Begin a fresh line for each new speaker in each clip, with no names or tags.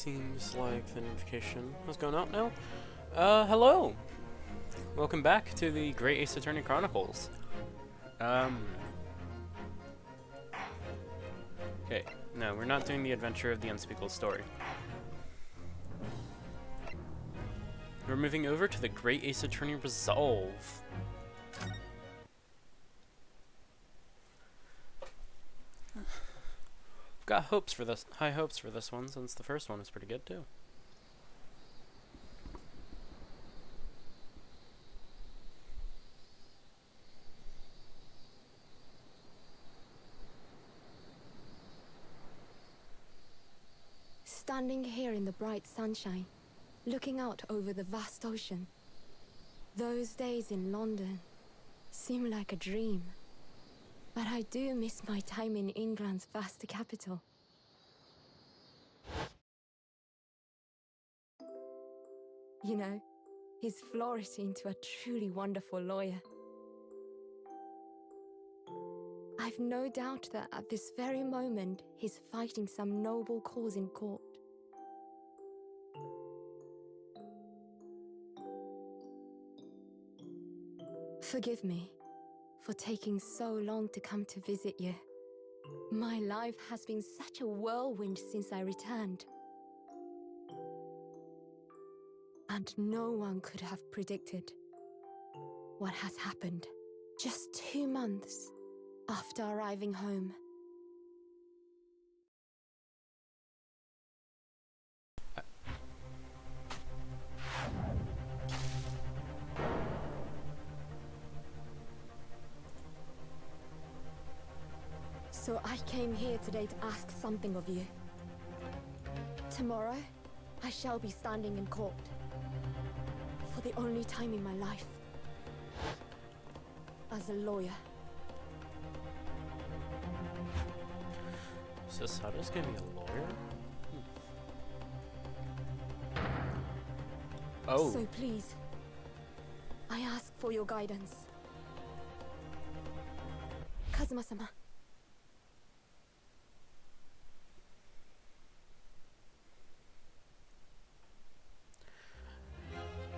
Seems like the notification has gone out now. Hello! Welcome back to the Great Ace Attorney Chronicles. Okay, no, we're not doing the adventure of the unspeakable story. We're moving over to the Great Ace Attorney Resolve. Got hopes for this, high hopes for this one, since the first one was pretty good too.
Standing here in the bright sunshine, looking out over the vast ocean, those days in London seem like a dream. But I do miss my time in England's vast capital. You know, he's flourished into a truly wonderful lawyer. I've no doubt that at this very moment, he's fighting some noble cause in court. Forgive me for taking so long to come to visit you. My life has been such a whirlwind since I returned. And no one could have predicted what has happened just 2 months after arriving home. So I came here today to ask something of you. Tomorrow, I shall be standing in court. For the only time in my life. As a lawyer.
So Sada's gonna be a lawyer? Oh.
So please, I ask for your guidance. Kazuma-sama.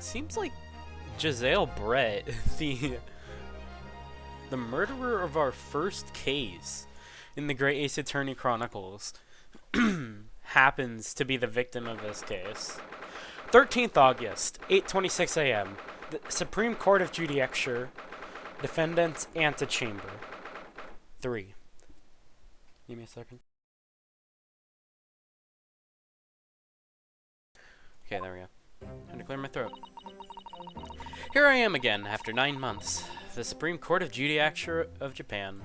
Seems like Giselle Brett, the murderer of our first case in the Great Ace Attorney Chronicles, happens to be the victim of this case. 13th August, 8:26 a.m. The Supreme Court of Judicature, Defendant's Antechamber. 3. Give me a second. Okay, there we go. Time to clear my throat. Here I am again, after 9 months. The Supreme Court of Judicature of Japan.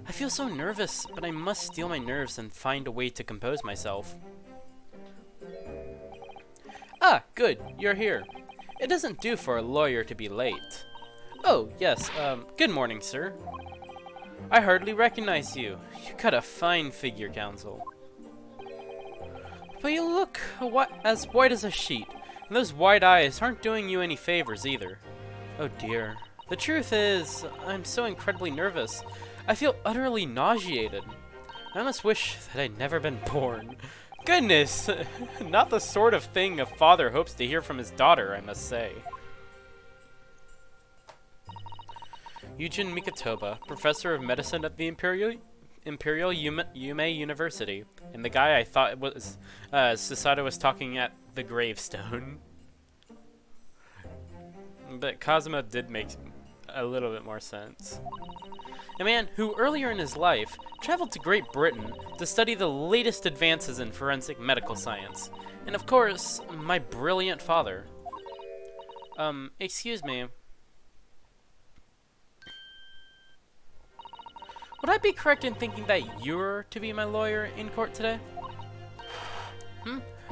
I feel so nervous, but I must steel my nerves and find a way to compose myself. Ah, good, you're here. It doesn't do for a lawyer to be late. Oh, yes, good morning, sir. I hardly recognize you. You got a fine figure, counsel. But you look as white as a sheet, and those white eyes aren't doing you any favors either. Oh dear. The truth is, I'm so incredibly nervous. I feel utterly nauseated. I almost wish that I'd never been born. Goodness! Not the sort of thing a father hopes to hear from his daughter, I must say. Yujin Mikotoba, professor of medicine at the Imperial Yume University, and the guy I thought was Susato was talking at the gravestone. But Kazuma did make a little bit more sense. A man who earlier in his life traveled to Great Britain to study the latest advances in forensic medical science. And of course, my brilliant father. Excuse me. Would I be correct in thinking that you're to be my lawyer in court today?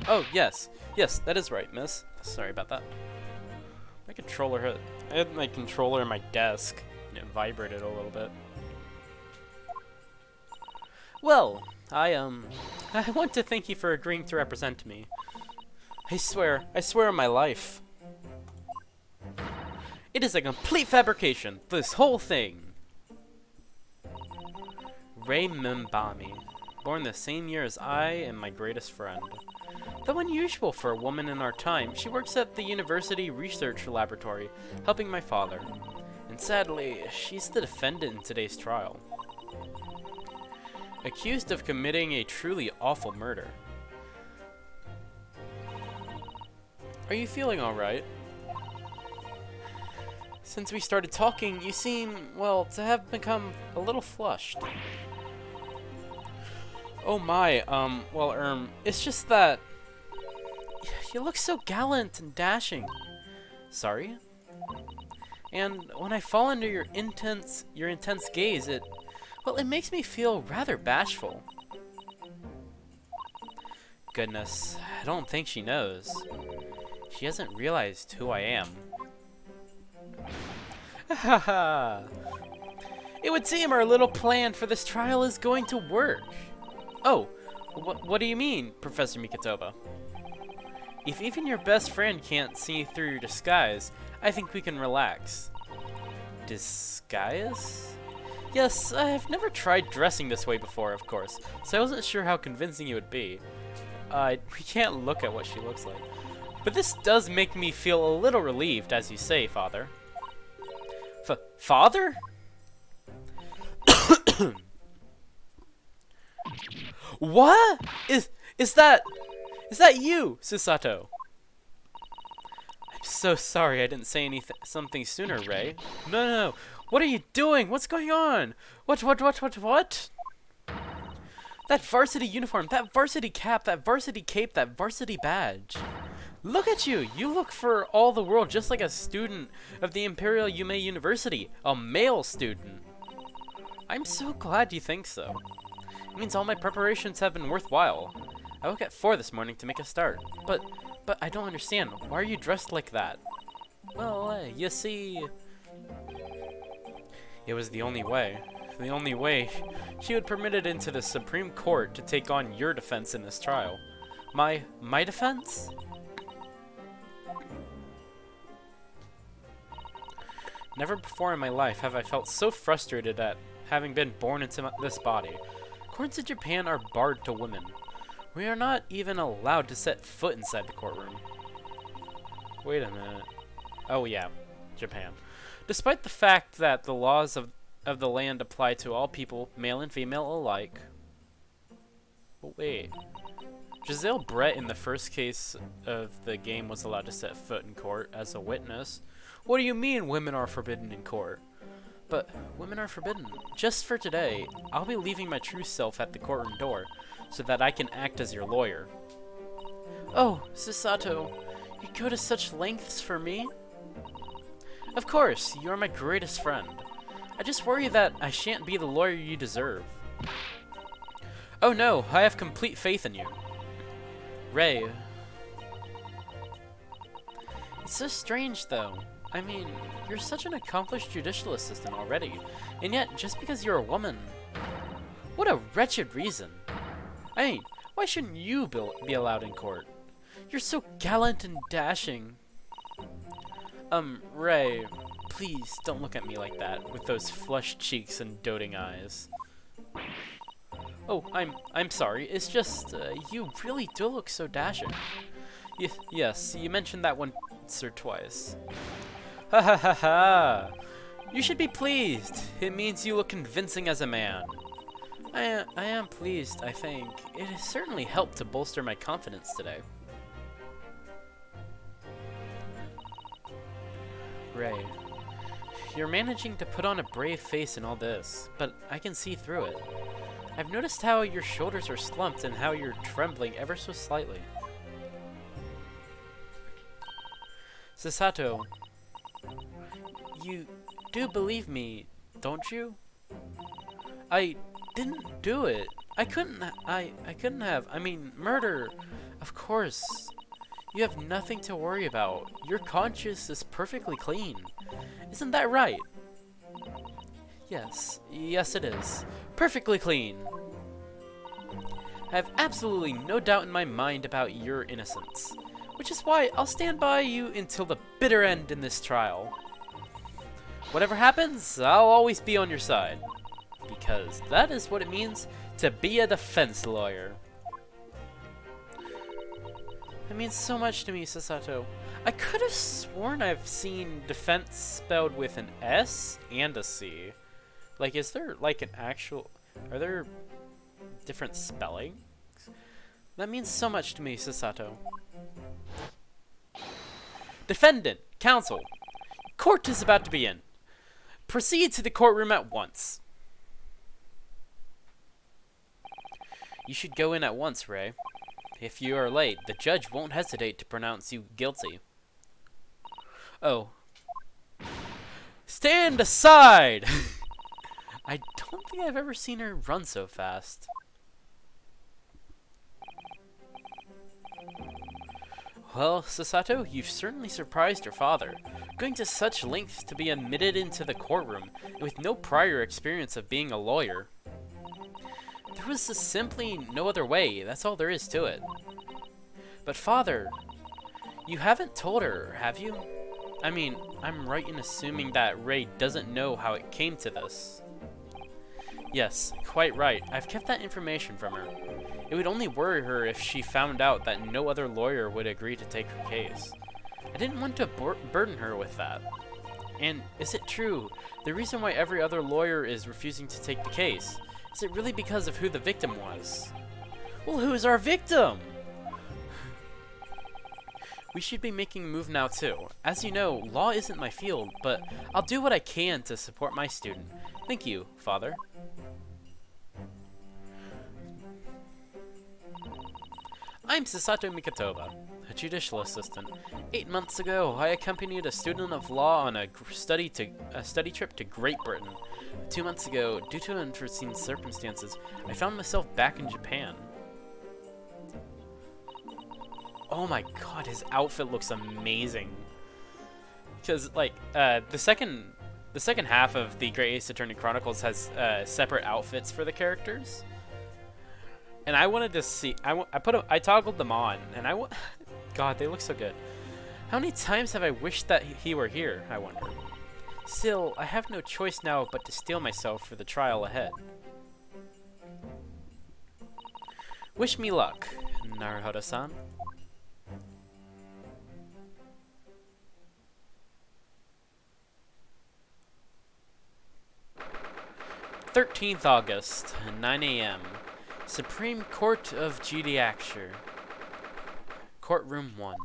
Oh, yes. Yes, that is right, miss. Sorry about that. I had my controller in my desk, and it vibrated a little bit. Well, I want to thank you for agreeing to represent me. I swear on my life. It is a complete fabrication, this whole thing. Ray Mimbami. born the same year as I and my greatest friend. Though unusual for a woman in our time, she works at the university research laboratory, helping my father. And sadly, she's the defendant in today's trial. Accused of committing a truly awful murder. Are you feeling alright? Since we started talking, you seem, well, to have become a little flushed. Oh my, it's just that you look so gallant and dashing. Sorry? And when I fall under your intense gaze, it makes me feel rather bashful. Goodness, I don't think she knows. She hasn't realized who I am. Haha. It would seem our little plan for this trial is going to work. Oh, what do you mean, Professor Mikotoba? If even your best friend can't see through your disguise, I think we can relax. Disguise? Yes, I've never tried dressing this way before, of course, so I wasn't sure how convincing it would be. We can't look at what she looks like. But this does make me feel a little relieved, as you say, Father. Father? What? Is that you, Susato? I'm so sorry I didn't say something sooner, Ray. No. What are you doing? What's going on? What? That varsity uniform, that varsity cap, that varsity cape, that varsity badge. Look at you! You look for all the world just like a student of the Imperial Yume University. A male student. I'm so glad you think so. It means all my preparations have been worthwhile. I woke at 4 this morning to make a start. But I don't understand. Why are you dressed like that? Well, you see... It was the only way. The only way she would permit it into the Supreme Court to take on your defense in this trial. My defense? Never before in my life have I felt so frustrated at having been born into this body. Courts in Japan are barred to women. We are not even allowed to set foot inside the courtroom. Wait a minute. Oh yeah, Japan. Despite the fact that the laws of the land apply to all people, male and female alike. But wait. Giselle Brett in the first case of the game was allowed to set foot in court as a witness. What do you mean women are forbidden in court? But women are forbidden. Just for today, I'll be leaving my true self at the courtroom door so that I can act as your lawyer. Oh, Susato, you go to such lengths for me? Of course, you are my greatest friend. I just worry that I shan't be the lawyer you deserve. Oh no, I have complete faith in you. Ray. It's so strange though. I mean, you're such an accomplished judicial assistant already, and yet just because you're a woman... What a wretched reason. I mean, why shouldn't you be allowed in court? You're so gallant and dashing. Ray, please don't look at me like that, with those flushed cheeks and doting eyes. Oh, I'm sorry, it's just, you really do look so dashing. Yes, you mentioned that once or twice. Ha ha ha ha! You should be pleased. It means you look convincing as a man. I am pleased, I think. It has certainly helped to bolster my confidence today. Ray, you're managing to put on a brave face in all this, but I can see through it. I've noticed how your shoulders are slumped and how you're trembling ever so slightly. Susato, you do believe me, don't you? I didn't do it. I couldn't have. I mean, murder. Of course. You have nothing to worry about. Your conscience is perfectly clean. Isn't that right? Yes it is. Perfectly clean. I have absolutely no doubt in my mind about your innocence, which is why I'll stand by you until the bitter end in this trial. Whatever happens, I'll always be on your side, because that is what it means to be a defense lawyer. That means so much to me, Sasato. I could have sworn I've seen defense spelled with an S and a C. Like, is there like an actual... Are there different spellings? That means so much to me, Sasato. Defendant, counsel, court is about to begin. Proceed to the courtroom at once. You should go in at once, Ray. If you are late, the judge won't hesitate to pronounce you guilty. Oh. Stand aside! I don't think I've ever seen her run so fast. Well, Sasato, you've certainly surprised your father, going to such lengths to be admitted into the courtroom, and with no prior experience of being a lawyer. There was just simply no other way, that's all there is to it. But father, you haven't told her, have you? I mean, I'm right in assuming that Ray doesn't know how it came to this. Yes, quite right. I've kept that information from her. It would only worry her if she found out that no other lawyer would agree to take her case. I didn't want to burden her with that. And is it true, the reason why every other lawyer is refusing to take the case, is it really because of who the victim was? Well, who's our victim? We should be making a move now too. As you know, law isn't my field, but I'll do what I can to support my student. Thank you, Father. I'm Sasato Mikatoba, a judicial assistant. 8 months ago, I accompanied a student of law on a study trip to Great Britain. 2 months ago, due to unforeseen circumstances, I found myself back in Japan. Oh my god, his outfit looks amazing. Because, like, the second half of the Great Ace Attorney Chronicles has separate outfits for the characters. And I wanted to see, I toggled them on, and God, they look so good. How many times have I wished that he were here, I wonder. Still, I have no choice now but to steel myself for the trial ahead. Wish me luck, Naruhodo-san. 13th August, 9 a.m. Supreme Court of Judicature. Courtroom 1.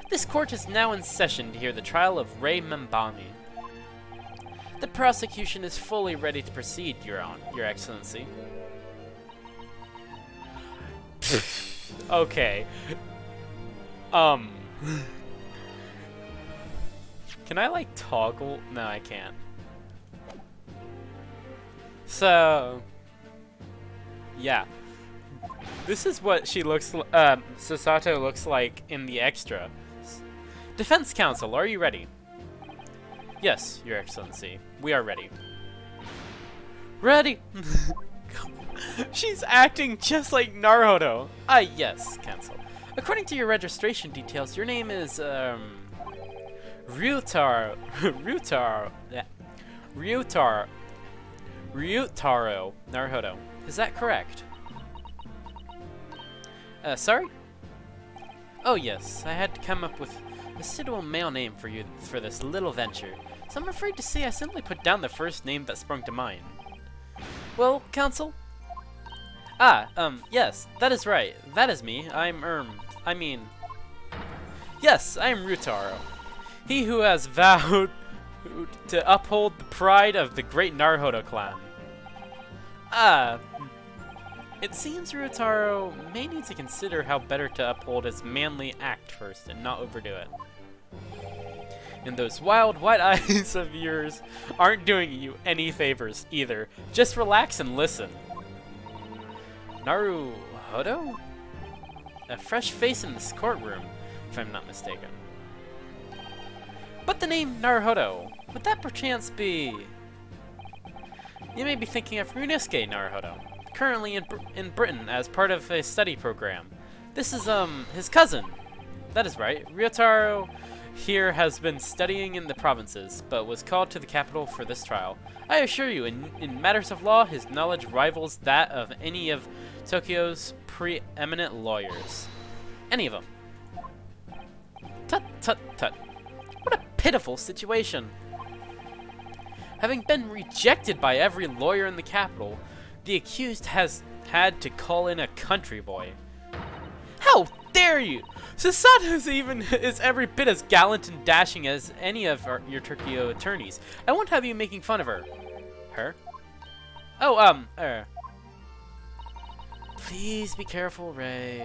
This court is now in session to hear the trial of Ray Membami. The prosecution is fully ready to proceed, Your Excellency. Okay. Can I, like, toggle? No, I can't. So, yeah. This is what she looks, Sasato looks like in the extra. Defense counsel, are you ready? Yes, Your Excellency. We are ready. Ready! She's acting just like Naruhodo. Ah, yes, counsel. According to your registration details, your name is, Ryutaro Naruhodo. Is that correct? Sorry? Oh yes, I had to come up with a suitable male name for you for this little venture, so I'm afraid to say I simply put down the first name that sprung to mind. Well, counsel? Yes, that is right. That is me. Yes, I am Ryutaro. He who has vowed to uphold the pride of the great Naruhodo clan. It seems Ryutaro may need to consider how better to uphold his manly act first and not overdo it. And those wild, white eyes of yours aren't doing you any favors either. Just relax and listen. Naruhodo? A fresh face in this courtroom, if I'm not mistaken. But the name Naruhodo, would that perchance be... You may be thinking of Ryunosuke Naruhodo, currently in Britain as part of a study program. This is, his cousin. That is right, Ryutaro. here has been studying in the provinces, but was called to the capital for this trial. I assure you, in matters of law, his knowledge rivals that of any of Tokyo's preeminent lawyers. Any of them. Tut, tut, tut. What a pitiful situation. Having been rejected by every lawyer in the capital, the accused has had to call in a country boy. How dare you! Susanoo is every bit as gallant and dashing as any of your Tokyo attorneys. I won't have you making fun of her. Her? Oh, Please be careful, Ray.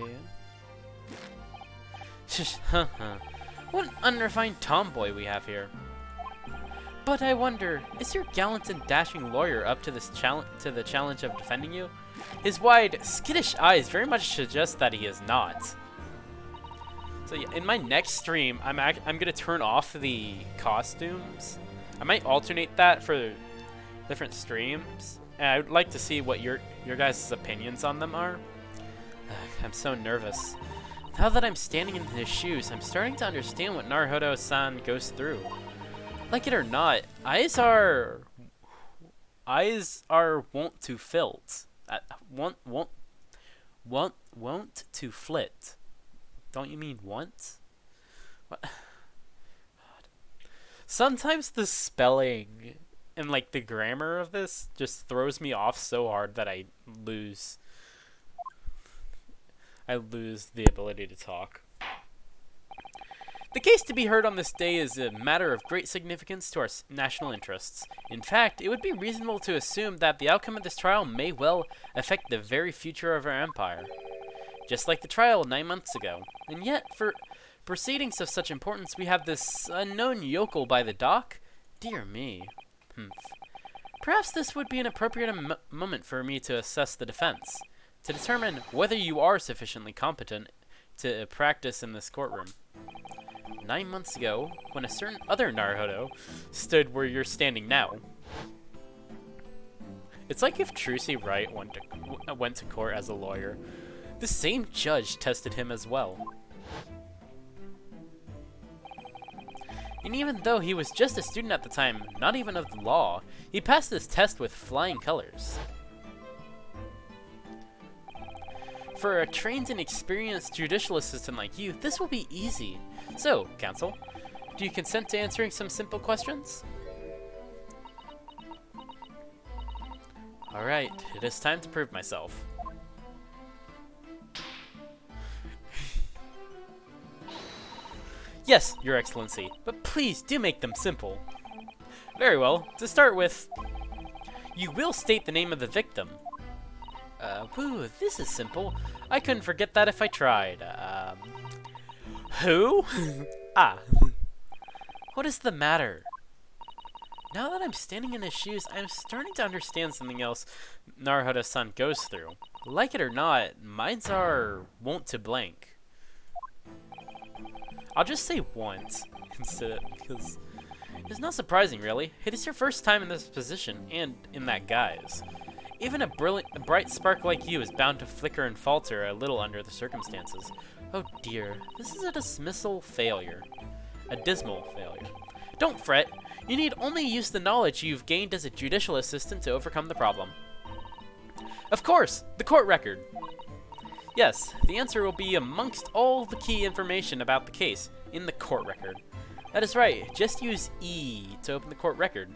What an unrefined tomboy we have here. But I wonder, is your gallant and dashing lawyer up to the challenge of defending you? His wide, skittish eyes very much suggest that he is not. So yeah, in my next stream, I'm gonna turn off the costumes. I might alternate that for different streams. And I would like to see what your guys' opinions on them are. I'm so nervous. Now that I'm standing in his shoes, I'm starting to understand what Naruhodo-san goes through. Like it or not, eyes are wont to flit. Wont to flit. Don't you mean want? What? God. Sometimes the spelling and like the grammar of this just throws me off so hard that I lose the ability to talk. The case to be heard on this day is a matter of great significance to our national interests. In fact, it would be reasonable to assume that the outcome of this trial may well affect the very future of our empire. Just like the trial 9 months ago. And yet, for proceedings of such importance, we have this unknown yokel by the dock? Dear me. Perhaps this would be an appropriate moment for me to assess the defense, to determine whether you are sufficiently competent to practice in this courtroom. 9 months ago, when a certain other Naruhodo stood where you're standing now. It's like if Trucy Wright went to court as a lawyer. The same judge tested him as well. And even though he was just a student at the time, not even of the law, he passed this test with flying colors. For a trained and experienced judicial assistant like you, this will be easy. So, counsel, do you consent to answering some simple questions? Alright, it is time to prove myself. Yes, Your Excellency, but please do make them simple. Very well, to start with, you will state the name of the victim. Whew, this is simple. I couldn't forget that if I tried. Who? Ah. What is the matter? Now that I'm standing in his shoes, I'm starting to understand something else Naruhodo-san goes through. Like it or not, minds are wont to blank. I'll just say once, instead, because it's not surprising, really. It is your first time in this position, and in that guise. Even a bright spark like you is bound to flicker and falter a little under the circumstances. Oh dear, this is a dismal failure. A dismal failure. Don't fret. You need only use the knowledge you've gained as a judicial assistant to overcome the problem. Of course, the court record. Yes, the answer will be amongst all the key information about the case in the court record. That is right, just use E to open the court record.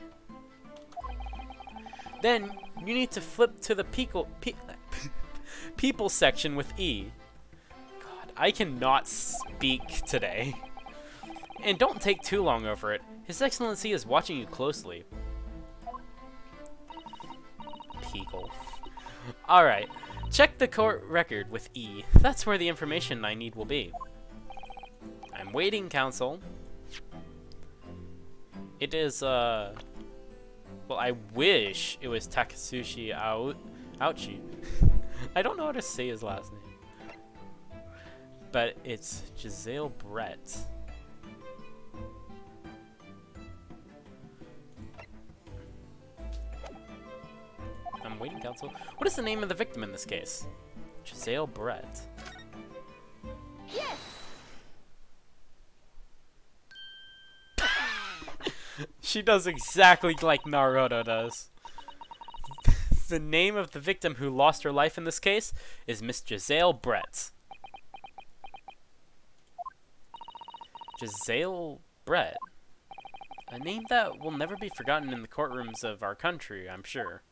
Then, you need to flip to the people section with E. God, I cannot speak today. And don't take too long over it. His Excellency is watching you closely. People. Alright. Check the court record with E. That's where the information I need will be. I'm waiting, counsel. It is, well, I wish it was Takasushi Ouchi. I don't know how to say his last name. But it's Giselle Brett. I'm waiting, counsel. What is the name of the victim in this case? Giselle Brett.
Yes!
She does exactly like Naruto does. The name of the victim who lost her life in this case is Miss Giselle Brett. Giselle Brett. A name that will never be forgotten in the courtrooms of our country, I'm sure.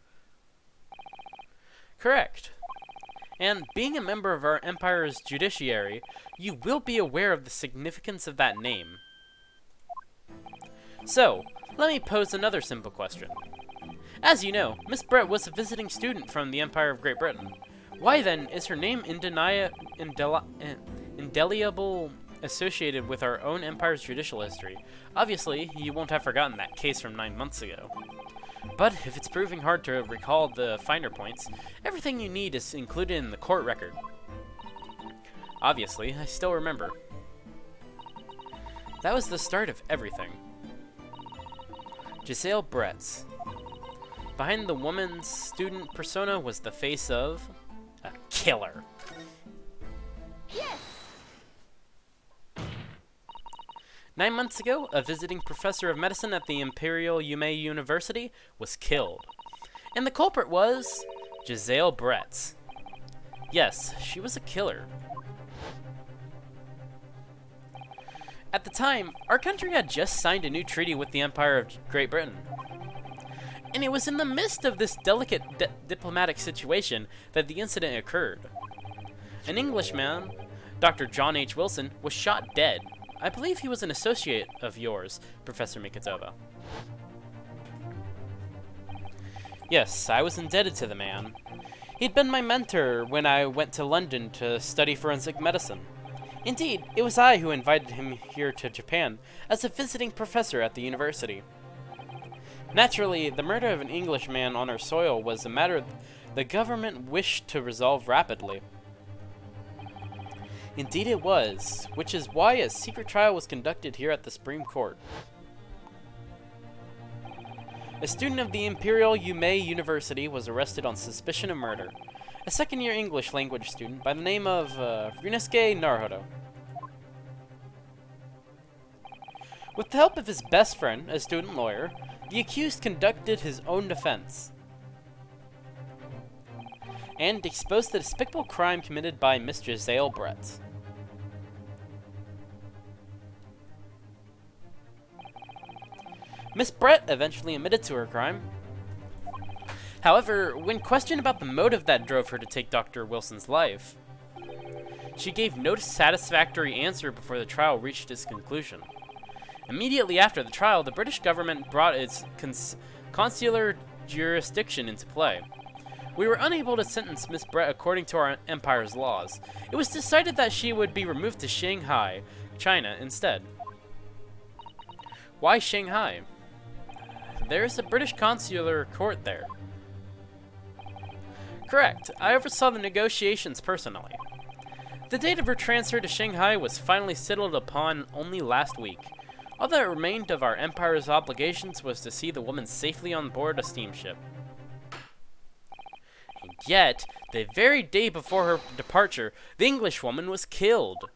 Correct. And being a member of our empire's judiciary, you will be aware of the significance of that name. So, let me pose another simple question. As you know, Miss Brett was a visiting student from the Empire of Great Britain. Why then is her name indelible associated with our own empire's judicial history? Obviously, you won't have forgotten that case from 9 months ago. But if it's proving hard to recall the finer points, everything you need is included in the court record. Obviously, I still remember. That was the start of everything. Giselle Brett. Behind the woman's student persona was the face of a killer.
Yes!
9 months ago, a visiting professor of medicine at the Imperial Yume University was killed. And the culprit was Giselle Brett. Yes, she was a killer. At the time, our country had just signed a new treaty with the Empire of Great Britain. And it was in the midst of this delicate diplomatic situation that the incident occurred. An Englishman, Dr. John H. Wilson, was shot dead. I believe he was an associate of yours, Professor Mikitova. Yes, I was indebted to the man. He'd been my mentor when I went to London to study forensic medicine. Indeed, it was I who invited him here to Japan as a visiting professor at the university. Naturally, the murder of an Englishman on our soil was a matter the government wished to resolve rapidly. Indeed it was, which is why a secret trial was conducted here at the Supreme Court. A student of the Imperial Yume University was arrested on suspicion of murder. A second-year English language student by the name of Ryunosuke Naruhodo. With the help of his best friend, a student lawyer, the accused conducted his own defense and exposed the despicable crime committed by Miss Giselle Brett. Miss Brett eventually admitted to her crime. However, when questioned about the motive that drove her to take Dr. Wilson's life, she gave no satisfactory answer before the trial reached its conclusion. Immediately after the trial, the British government brought its consular jurisdiction into play. We were unable to sentence Miss Brett according to our empire's laws. It was decided that she would be removed to Shanghai, China, instead. Why Shanghai? There is a British consular court there. Correct. I oversaw the negotiations personally. The date of her transfer to Shanghai was finally settled upon only last week. All that remained of our empire's obligations was to see the woman safely on board a steamship. And yet, the very day before her departure, the Englishwoman was killed.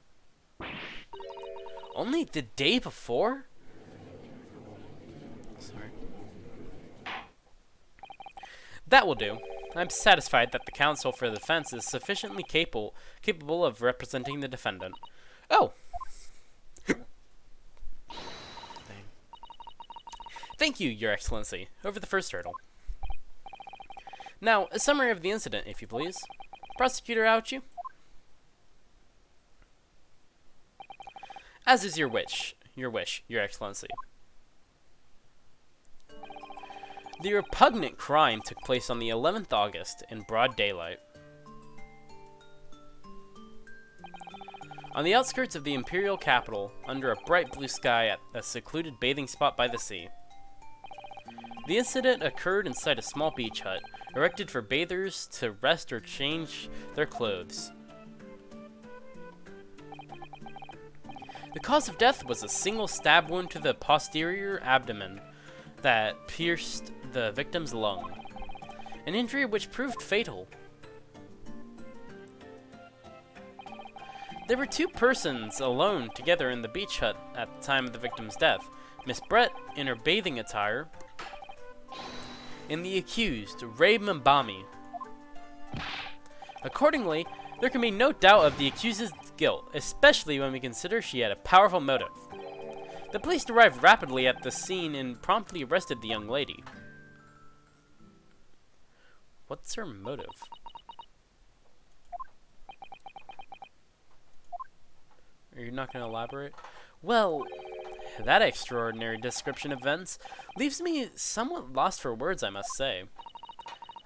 Only the day before? Sorry. That will do. I'm satisfied that the counsel for the defense is sufficiently capable of representing the defendant. Oh! Thank you, Your Excellency, over the first hurdle. Now, a summary of the incident, if you please. Prosecutor Ouchi? As is your wish, Your Excellency. The repugnant crime took place on the 11th August in broad daylight. On the outskirts of the imperial capital, under a bright blue sky at a secluded bathing spot by the sea. The incident occurred inside a small beach hut, erected for bathers to rest or change their clothes. The cause of death was a single stab wound to the posterior abdomen that pierced the victim's lung, an injury which proved fatal. There were two persons alone together in the beach hut at the time of the victim's death, Miss Brett in her bathing attire, and the accused, Ray Mbami. Accordingly, there can be no doubt of the accused's guilt, especially when we consider she had a powerful motive. The police arrived rapidly at the scene and promptly arrested the young lady. What's her motive? Are you not going to elaborate? Well, that extraordinary description of events leaves me somewhat lost for words, I must say.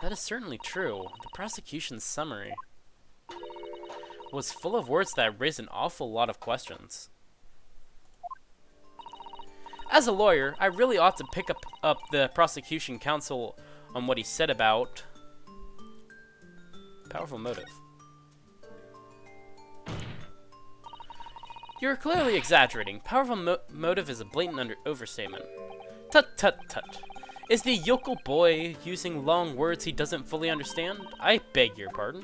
That is certainly true. The prosecution's summary was full of words that raised an awful lot of questions. As a lawyer, I really ought to pick up the prosecution counsel on what he said about powerful motive. You're clearly exaggerating. Powerful motive is a blatant overstatement. Tut tut tut. Is the yokel boy using long words he doesn't fully understand? I beg your pardon.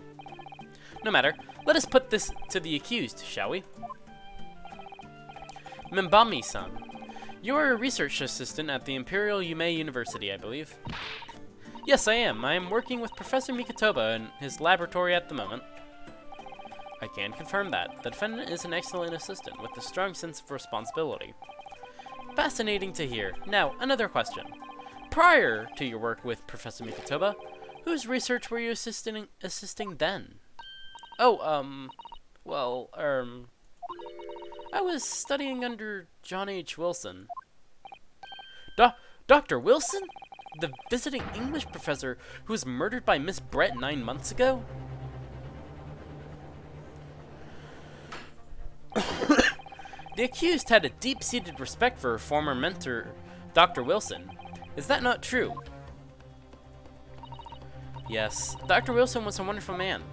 No matter. Let us put this to the accused, shall we? Mbami-san, you are a research assistant at the Imperial Yume University, I believe. Yes, I am. I am working with Professor Mikotoba in his laboratory at the moment. I can confirm that. The defendant is an excellent assistant with a strong sense of responsibility. Fascinating to hear. Now, another question. Prior to your work with Professor Mikotoba, whose research were you assisting then? Oh, I was studying under John H. Wilson. Dr. Wilson? The visiting English professor who was murdered by Miss Brett 9 months ago? The accused had a deep-seated respect for her former mentor, Dr. Wilson. Is that not true? Yes, Dr. Wilson was a wonderful man.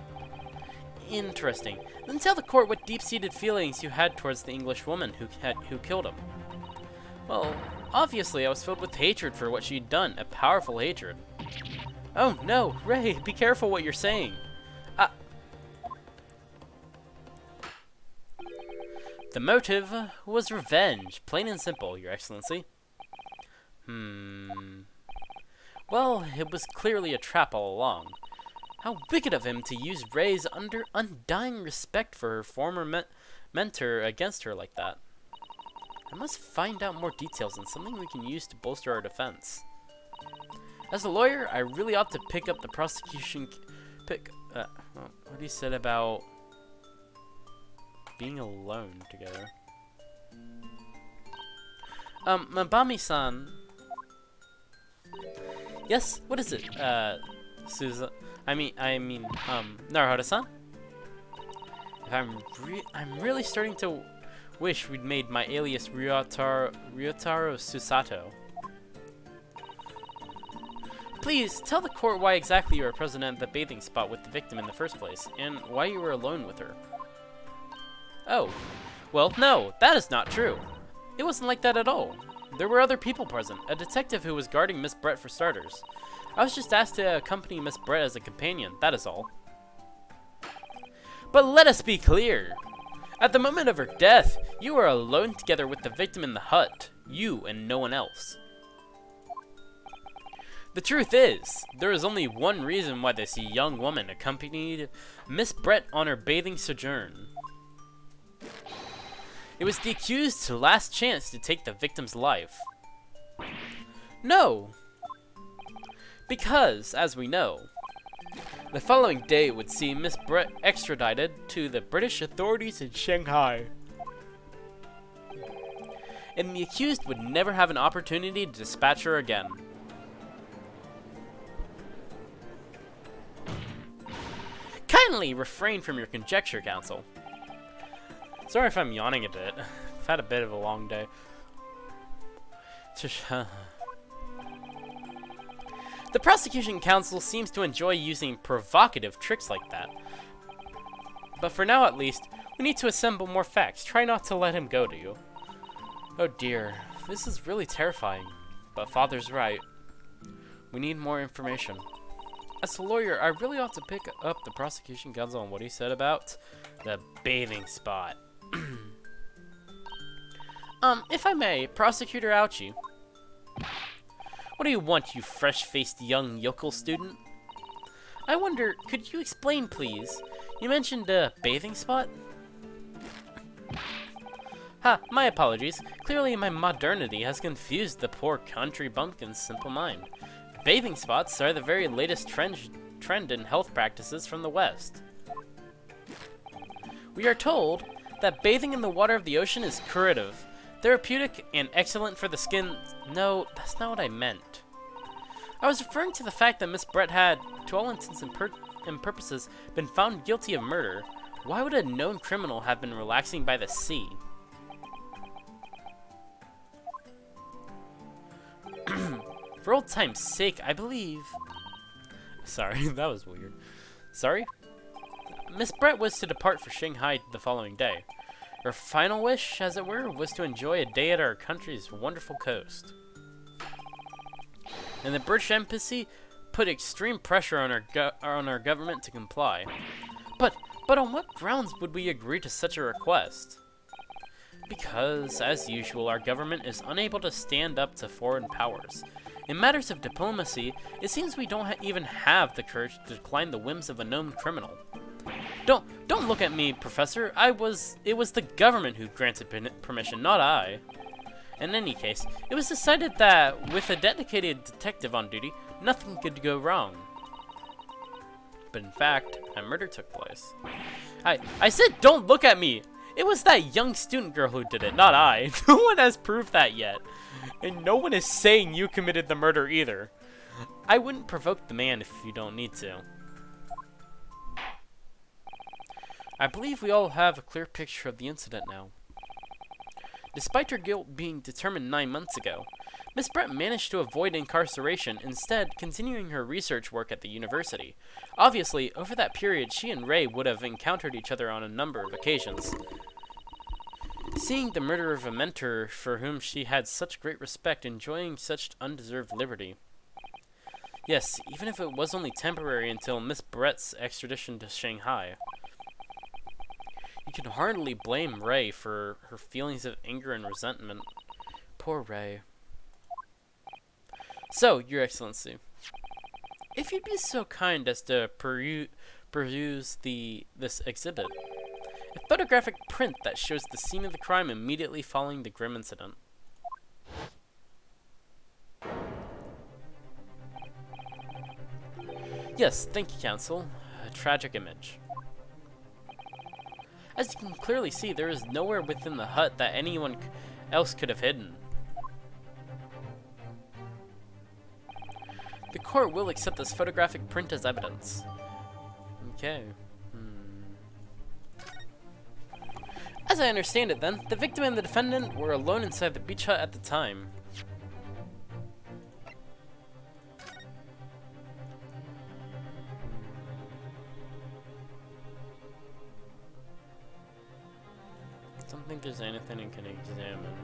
Interesting. Then tell the court what deep-seated feelings you had towards the English woman who killed him. Well, obviously I was filled with hatred for what she'd done, a powerful hatred. Oh no, Ray, be careful what you're saying. The motive was revenge, plain and simple, Your Excellency. Well, it was clearly a trap all along. How wicked of him to use Ray's undying respect for her former mentor against her like that. I must find out more details and something we can use to bolster our defense. As a lawyer, I really ought to pick up the prosecution... what he said about being alone together. Mbami-san. Yes, what is it? Susan. I mean, Naruhodo-san? I'm really starting to wish we'd made my alias Ryotaro Susato. Please, tell the court why exactly you were present at the bathing spot with the victim in the first place, and why you were alone with her. Oh. Well, no, that is not true. It wasn't like that at all. There were other people present, a detective who was guarding Miss Brett for starters. I was just asked to accompany Miss Brett as a companion, that is all. But let us be clear. At the moment of her death, you were alone together with the victim in the hut. You and no one else. The truth is, there is only one reason why this young woman accompanied Miss Brett on her bathing sojourn. It was the accused's last chance to take the victim's life. No! Because, as we know, the following day would see Miss Brett extradited to the British authorities in Shanghai. And the accused would never have an opportunity to dispatch her again. Kindly refrain from your conjecture, counsel. Sorry if I'm yawning a bit. I've had a bit of a long day. The prosecution counsel seems to enjoy using provocative tricks like that. But for now at least, we need to assemble more facts. Try not to let him go to you. Oh dear, this is really terrifying. But Father's right. We need more information. As a lawyer, I really ought to pick up the prosecution counsel on what he said about the bathing spot. If I may, Prosecutor Ouchie. What do you want, you fresh-faced young yokel student? I wonder, could you explain, please? You mentioned a bathing spot? Ha, my apologies. Clearly my modernity has confused the poor country bumpkin's simple mind. Bathing spots are the very latest trend in health practices from the West. We are told that bathing in the water of the ocean is curative, therapeutic, and excellent for the skin. No, that's not what I meant. I was referring to the fact that Miss Brett had, to all intents and purposes, been found guilty of murder. Why would a known criminal have been relaxing by the sea? For old time's sake, I believe... Sorry, that was weird. Sorry? Miss Brett was to depart for Shanghai the following day. Her final wish, as it were, was to enjoy a day at our country's wonderful coast. And the British Embassy put extreme pressure on our government to comply. But on what grounds would we agree to such a request? Because, as usual, our government is unable to stand up to foreign powers. In matters of diplomacy, it seems we don't even have the courage to decline the whims of a known criminal. Don't look at me, Professor. It was the government who granted permission, not I. In any case, it was decided that, with a dedicated detective on duty, nothing could go wrong. But in fact, a murder took place. I said don't look at me! It was that young student girl who did it, not I. No one has proved that yet. And no one is saying you committed the murder either. I wouldn't provoke the man if you don't need to. I believe we all have a clear picture of the incident now. Despite her guilt being determined 9 months ago, Miss Brett managed to avoid incarceration, instead continuing her research work at the university. Obviously, over that period, she and Ray would have encountered each other on a number of occasions. Seeing the murder of a mentor for whom she had such great respect enjoying such undeserved liberty. Yes, even if it was only temporary until Miss Brett's extradition to Shanghai. You can hardly blame Ray for her feelings of anger and resentment. Poor Ray. So, Your Excellency, if you'd be so kind as to peruse this exhibit, a photographic print that shows the scene of the crime immediately following the grim incident. Yes, thank you, Counsel. A tragic image. As you can clearly see, there is nowhere within the hut that anyone else could have hidden. The court will accept this photographic print as evidence. Okay. As I understand it then, the victim and the defendant were alone inside the beach hut at the time. I don't think there's anything I can examine.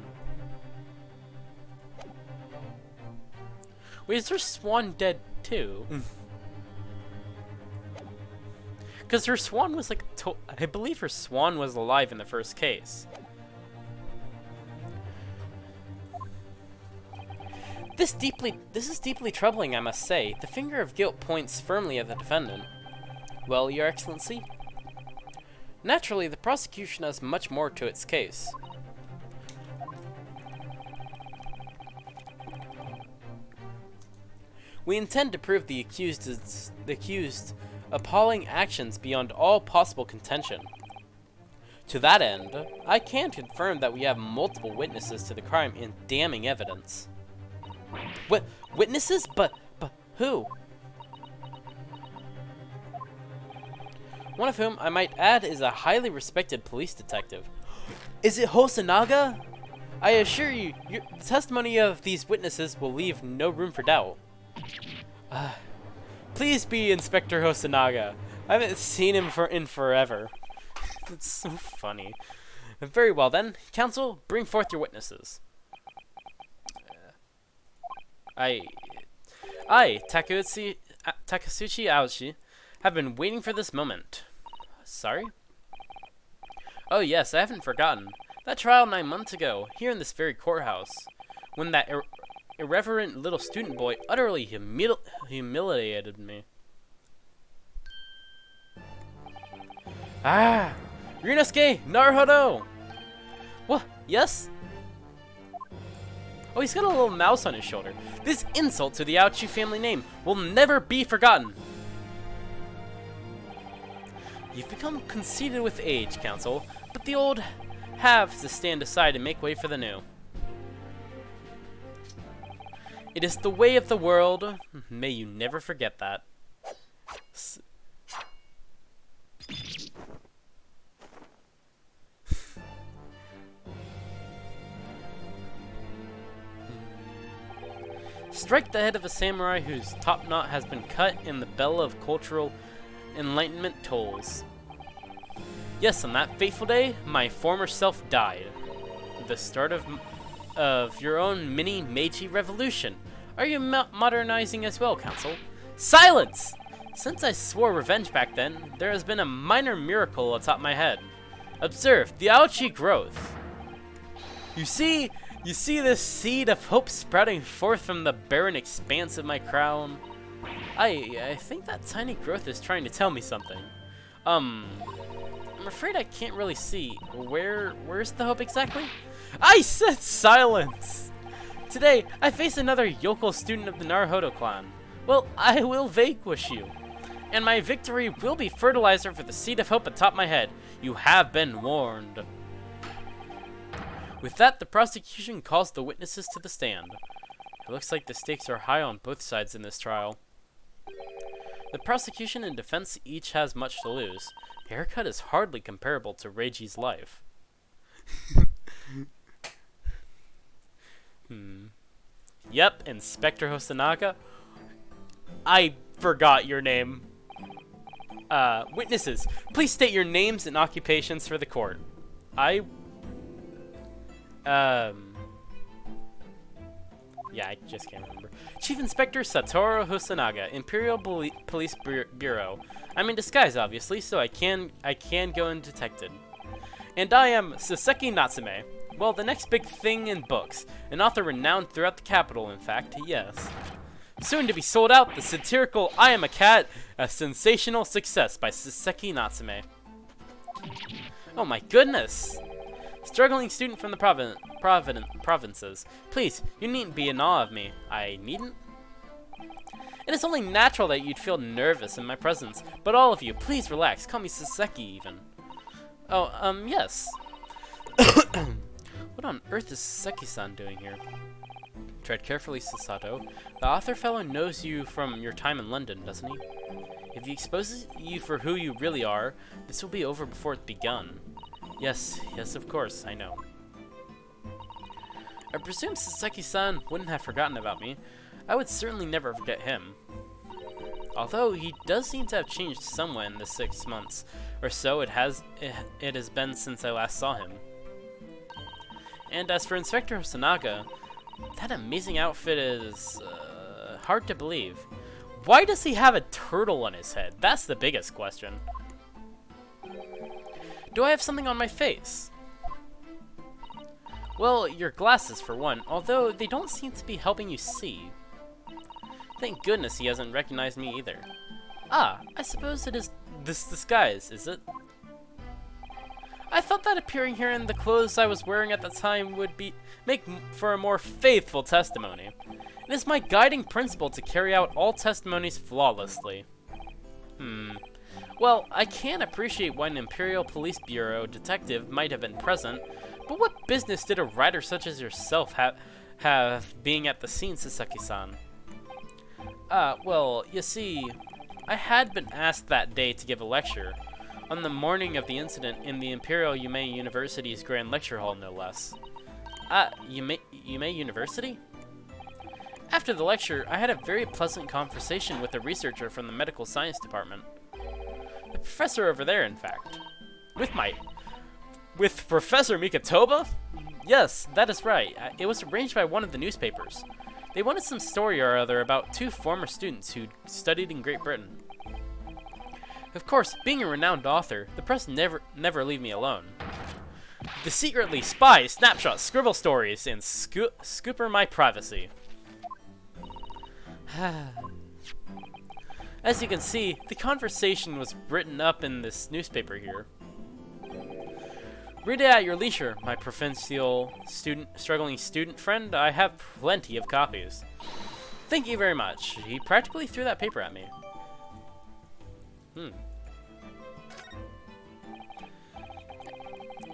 Wait, is her swan dead too? Because her swan was like, I believe her swan was alive in the first case. This is deeply troubling, I must say. The finger of guilt points firmly at the defendant. Well, Your Excellency? Naturally, the prosecution has much more to its case. We intend to prove the accused's appalling actions beyond all possible contention. To that end, I can confirm that we have multiple witnesses to the crime and damning evidence. What? Witnesses? But who? One of whom, I might add, is a highly respected police detective. Is it Hosonaga? I assure you, the testimony of these witnesses will leave no room for doubt. Please be Inspector Hosonaga. I haven't seen him in forever. It's so funny. Very well then, counsel, bring forth your witnesses. I, Takasuchi Aoshi, have been waiting for this moment. Sorry? Oh yes, I haven't forgotten. That trial 9 months ago, here in this very courthouse, when that irreverent little student boy utterly humiliated me. Ah! Ryunosuke Naruhodo! What? Yes? Oh, he's got a little mouse on his shoulder. This insult to the Aochi family name will never be forgotten. You've become conceited with age, Council, but the old have to stand aside and make way for the new. It is the way of the world. May you never forget that. Strike the head of a samurai whose top knot has been cut and the bell of cultural enlightenment tolls. Yes, on that fateful day, my former self died. The start of your own mini Meiji revolution. Are you modernizing as well, Council? Silence! Since I swore revenge back then, there has been a minor miracle atop my head. Observe the Aochi growth. You see this seed of hope sprouting forth from the barren expanse of my crown? I think that tiny growth is trying to tell me something. I'm afraid I can't really see. Where's the hope exactly? I said silence! Today, I face another yokel student of the Naruhodo clan. Well, I will vanquish you. And my victory will be fertilizer for the seed of hope atop my head. You have been warned. With that, the prosecution calls the witnesses to the stand. It looks like the stakes are high on both sides in this trial. The prosecution and defense each has much to lose. The haircut is hardly comparable to Reiji's life. Yep, Inspector Hosonaga. I forgot your name. Witnesses, please state your names and occupations for the court. Yeah, I just can't remember. Chief Inspector Satoru Hosonaga, Imperial Police Bureau. I'm in disguise, obviously, so I can go undetected. And I am Saseki Natsume. Well, the next big thing in books. An author renowned throughout the capital, in fact, yes. Soon to be sold out, the satirical I Am a Cat, a sensational success by Saseki Natsume. Oh my goodness! Struggling student from the provinces. Please, you needn't be in awe of me. I needn't? It is only natural that you'd feel nervous in my presence, but all of you, please relax. Call me Saseki, even. Oh, yes. What on earth is Saseki-san doing here? Tread carefully, Sasato. The author fellow knows you from your time in London, doesn't he? If he exposes you for who you really are, this will be over before it's begun. Yes, of course, I know. I presume Saseki-san wouldn't have forgotten about me. I would certainly never forget him. Although he does seem to have changed somewhat in the 6 months or so it has been since I last saw him. And as for Inspector Hosonaga, that amazing outfit is hard to believe. Why does he have a turtle on his head? That's the biggest question. Do I have something on my face? Well, your glasses for one, although they don't seem to be helping you see. Thank goodness he hasn't recognized me either. Ah, I suppose it is this disguise, is it? I thought that appearing here in the clothes I was wearing at the time would make for a more faithful testimony. It is my guiding principle to carry out all testimonies flawlessly. Well, I can appreciate why an Imperial Police Bureau detective might have been present, but what business did a writer such as yourself have being at the scene, Saseki-san? Well, you see, I had been asked that day to give a lecture, on the morning of the incident in the Imperial Yume University's Grand Lecture Hall, no less. Yume University? After the lecture, I had a very pleasant conversation with a researcher from the Medical Science Department. The professor over there, in fact. With Professor Mikatoba? Yes, that is right. It was arranged by one of the newspapers. They wanted some story or other about 2 former students who'd studied in Great Britain. Of course, being a renowned author, the press never leave me alone. The secretly spy, snapshot, scribble stories, and scooper my privacy. As you can see, the conversation was written up in this newspaper here. Read it at your leisure, my provincial struggling student friend. I have plenty of copies. Thank you very much. He practically threw that paper at me.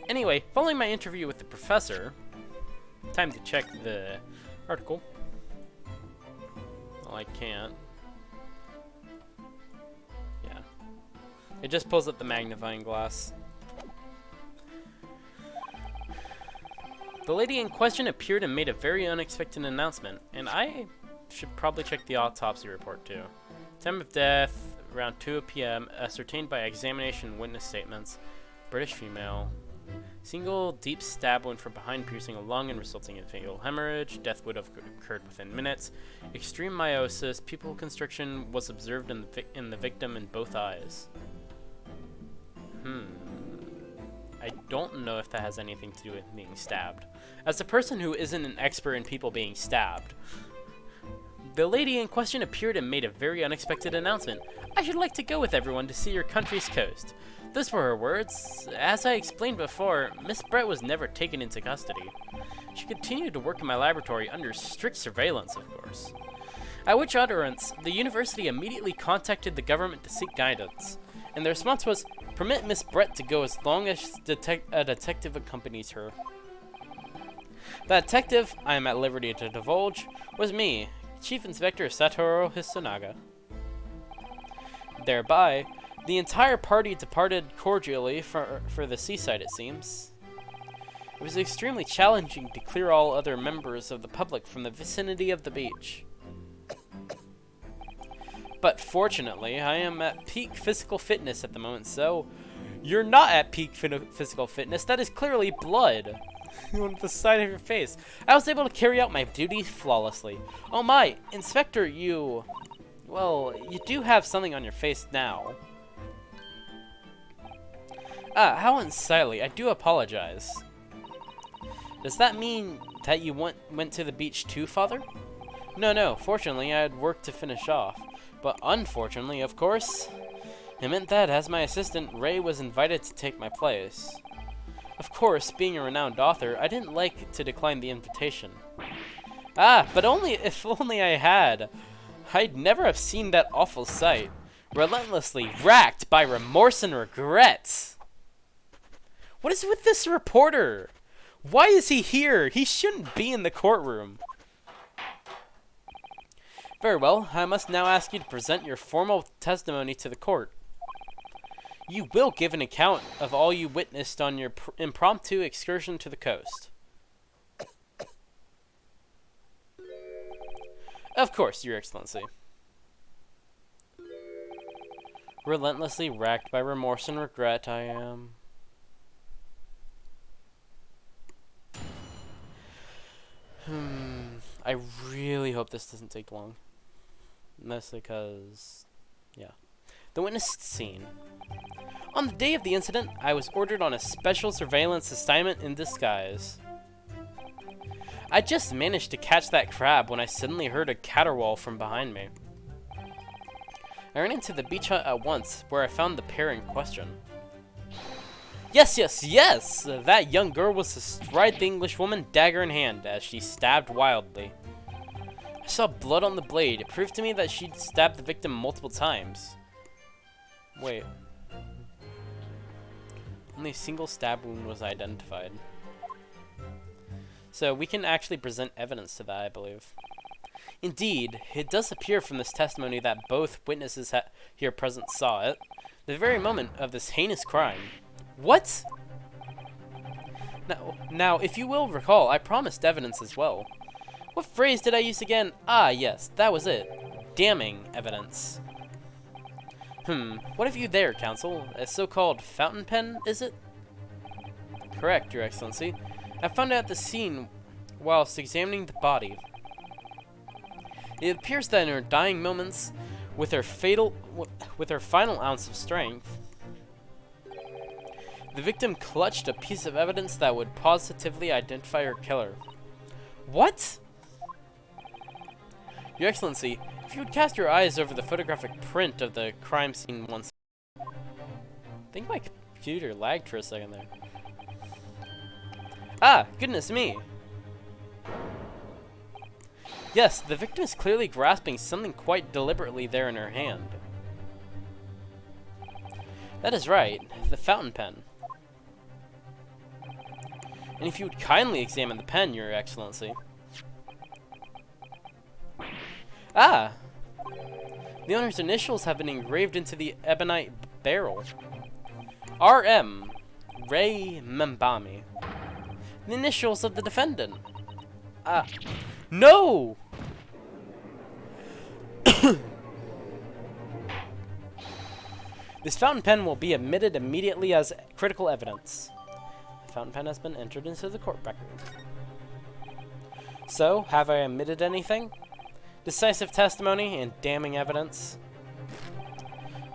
Anyway, following my interview with the professor, time to check the article. Well, I can't. Yeah. It just pulls up the magnifying glass. The lady in question appeared and made a very unexpected announcement, and I should probably check the autopsy report too. Time of death, around 2 p.m., ascertained by examination witness statements. British female. Single deep stab wound from behind piercing a lung and resulting in fatal hemorrhage. Death would have occurred within minutes. Extreme meiosis. Pupil constriction was observed in the victim in both eyes. I don't know if that has anything to do with being stabbed. As a person who isn't an expert in people being stabbed, the lady in question appeared and made a very unexpected announcement. I should like to go with everyone to see your country's coast. Those were her words. As I explained before, Miss Brett was never taken into custody. She continued to work in my laboratory under strict surveillance, of course. At which utterance, the university immediately contacted the government to seek guidance, and the response was, permit Miss Brett to go as long as a detective accompanies her. That detective, I am at liberty to divulge, was me, Chief Inspector Satoru Hisanaga. Thereby, the entire party departed cordially for the seaside, it seems. It was extremely challenging to clear all other members of the public from the vicinity of the beach. But fortunately, I am at peak physical fitness at the moment, so... You're not at peak physical fitness, that is clearly blood on the side of your face. I was able to carry out my duties flawlessly. Oh my, Inspector, you... Well, you do have something on your face now. How unsightly. I do apologize. Does that mean that you went to the beach too, Father? No. Fortunately, I had work to finish off. But unfortunately, of course, it meant that, as my assistant, Ray was invited to take my place. Of course, being a renowned author, I didn't like to decline the invitation. But if only I had. I'd never have seen that awful sight. Relentlessly racked by remorse and regret. What is with this reporter? Why is he here? He shouldn't be in the courtroom. Very well, I must now ask you to present your formal testimony to the court. You will give an account of all you witnessed on your impromptu excursion to the coast. Of course, Your Excellency. Relentlessly racked by remorse and regret, I am. I really hope this doesn't take long. Mostly because, yeah. The witness scene. On the day of the incident, I was ordered on a special surveillance assignment in disguise. I just managed to catch that crab when I suddenly heard a caterwaul from behind me. I ran into the beach hut at once, where I found the pair in question. Yes! That young girl was astride the Englishwoman, dagger in hand, as she stabbed wildly. I saw blood on the blade. It proved to me that she'd stabbed the victim multiple times. Wait. Only a single stab wound was identified. So we can actually present evidence to that, I believe. Indeed, it does appear from this testimony that both witnesses here present saw it, the very moment of this heinous crime. What? Now, if you will recall, I promised evidence as well. What phrase did I use again? Ah, yes, that was it. Damning evidence. What have you there, Counsel? A so-called fountain pen, is it? Correct, Your Excellency. I found it at the scene whilst examining the body. It appears that in her dying moments, with her final ounce of strength, The victim clutched a piece of evidence that would positively identify her killer. What? Your Excellency, if you would cast your eyes over the photographic print of the crime scene once. I think my computer lagged for a second there. Ah, goodness me. Yes, the victim is clearly grasping something quite deliberately there in her hand. That is right, the fountain pen. And if you would kindly examine the pen, Your Excellency. Ah! The owner's initials have been engraved into the ebonite barrel. R.M. Ray Mbami. The initials of the defendant. No! This fountain pen will be admitted immediately as critical evidence. The fountain pen has been entered into the court record. So, have I admitted anything? Decisive testimony and damning evidence.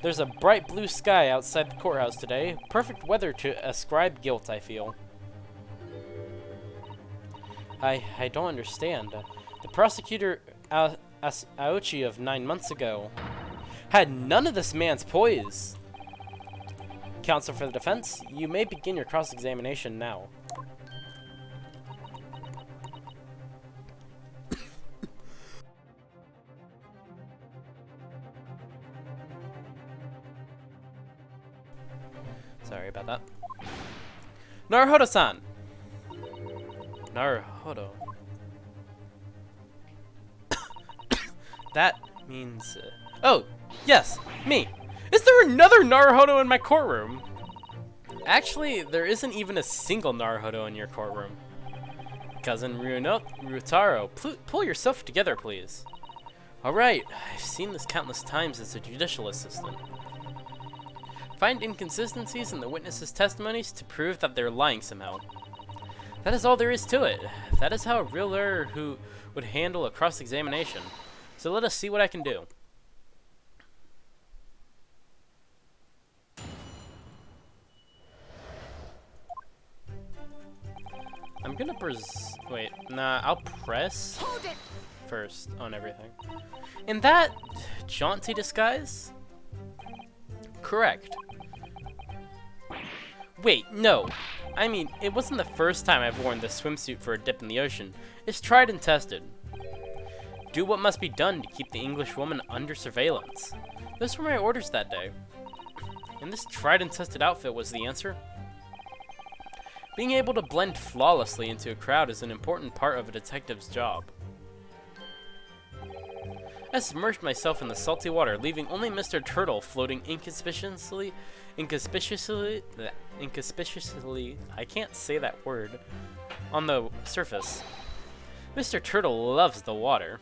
There's a bright blue sky outside the courthouse today. Perfect weather to ascribe guilt, I feel. I don't understand. The prosecutor, Aochi of 9 months ago, had none of this man's poise. Counsel for the defense, you may begin your cross-examination now. Sorry about that. Naruhodo-san! Naruhodo. That means... oh, yes, me! Is there another Naruhodo in my courtroom? Actually, there isn't even a single Naruhodo in your courtroom. Cousin Ryutaro, pull yourself together, please. Alright, I've seen this countless times as a judicial assistant. Find inconsistencies in the witnesses' testimonies to prove that they're lying somehow. That is all there is to it. That is how a real lawyer who would handle a cross-examination. So let us see what I can do. I'm gonna wait, nah, I'll press first on everything. In that jaunty disguise? Correct. Wait, no. I mean, it wasn't the first time I've worn this swimsuit for a dip in the ocean. It's tried and tested. Do what must be done to keep the English woman under surveillance. Those were my orders that day. And this tried and tested outfit was the answer? Being able to blend flawlessly into a crowd is an important part of a detective's job. I submerged myself in the salty water, leaving only Mr. Turtle floating inconspicuously, I can't say that word, on the surface. Mr. Turtle loves the water.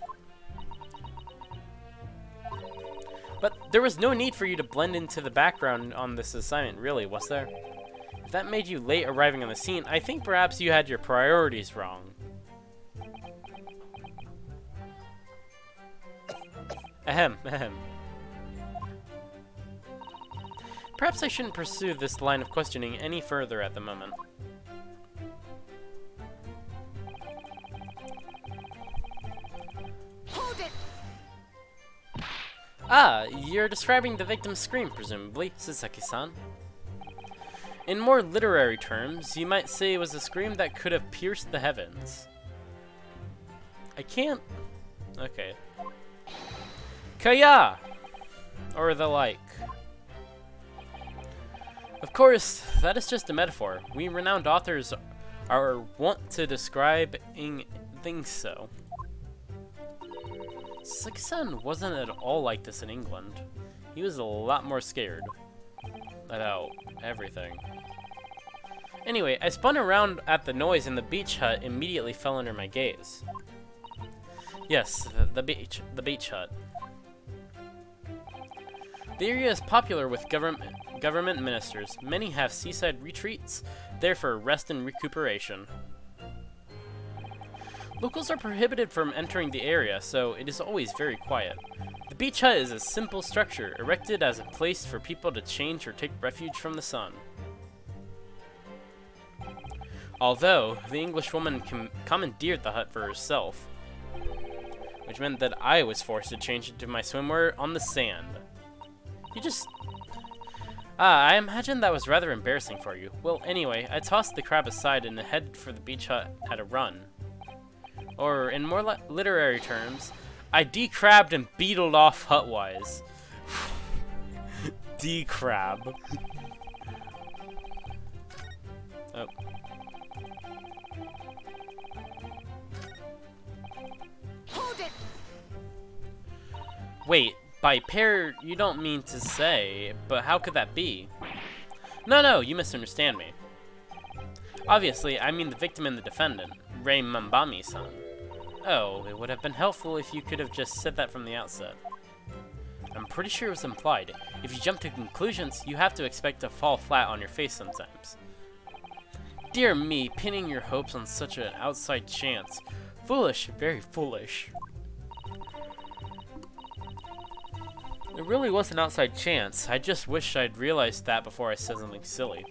But there was no need for you to blend into the background on this assignment, really, was there? If that made you late arriving on the scene, I think perhaps you had your priorities wrong. Ahem, ahem. Perhaps I shouldn't pursue this line of questioning any further at the moment.
Hold it!
Ah, you're describing the victim's scream, presumably, Sasaki-san. In more literary terms, you might say it was a scream that could have pierced the heavens. I can't... okay. Kaya! Or the like. Of course, that is just a metaphor. We renowned authors are wont to describe things so. Sasaki-san wasn't at all like this in England. He was a lot more scared. About everything. Anyway, I spun around at the noise and the beach hut immediately fell under my gaze. Yes, the beach hut. The area is popular with government ministers. Many have seaside retreats there for rest and recuperation. Locals are prohibited from entering the area, so it is always very quiet. The beach hut is a simple structure, erected as a place for people to change or take refuge from the sun. Although, the English woman commandeered the hut for herself, which meant that I was forced to change into my swimwear on the sand. You just... I imagine that was rather embarrassing for you. Well, anyway, I tossed the crab aside and headed for the beach hut at a run. Or, in more literary terms, I decrabbed and beetled off hut-wise. Decrab. Oh.
Hold it!
Wait, by pair, you don't mean to say, but how could that be? No, you misunderstand me. Obviously, I mean the victim and the defendant, Rei Mambami-san. Oh, it would have been helpful if you could have just said that from the outset. I'm pretty sure it was implied. If you jump to conclusions, you have to expect to fall flat on your face sometimes. Dear me, pinning your hopes on such an outside chance. Foolish, very foolish. It really was an outside chance. I just wish I'd realized that before I said something silly.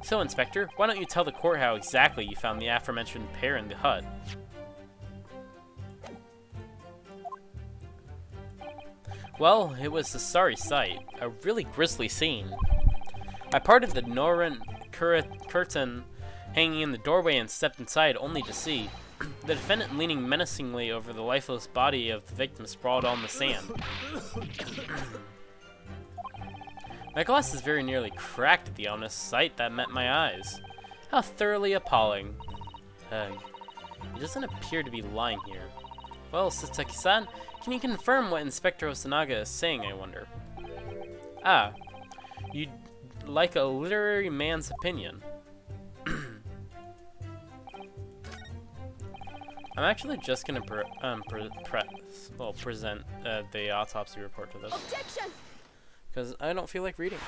So, Inspector, why don't you tell the court how exactly you found the aforementioned pair in the hut? Well, it was a sorry sight. A really grisly scene. I parted the Norrøn curtain hanging in the doorway and stepped inside only to see the defendant leaning menacingly over the lifeless body of the victim sprawled on the sand. My glasses very nearly cracked at the ominous sight that met my eyes. How thoroughly appalling. He doesn't appear to be lying here. Well, Sasaki-san, can you confirm what Inspector Osanaga is saying, I wonder? Ah, you'd like a literary man's opinion. I'm actually just gonna present the autopsy report to this.
Objection!
Because I don't feel like reading.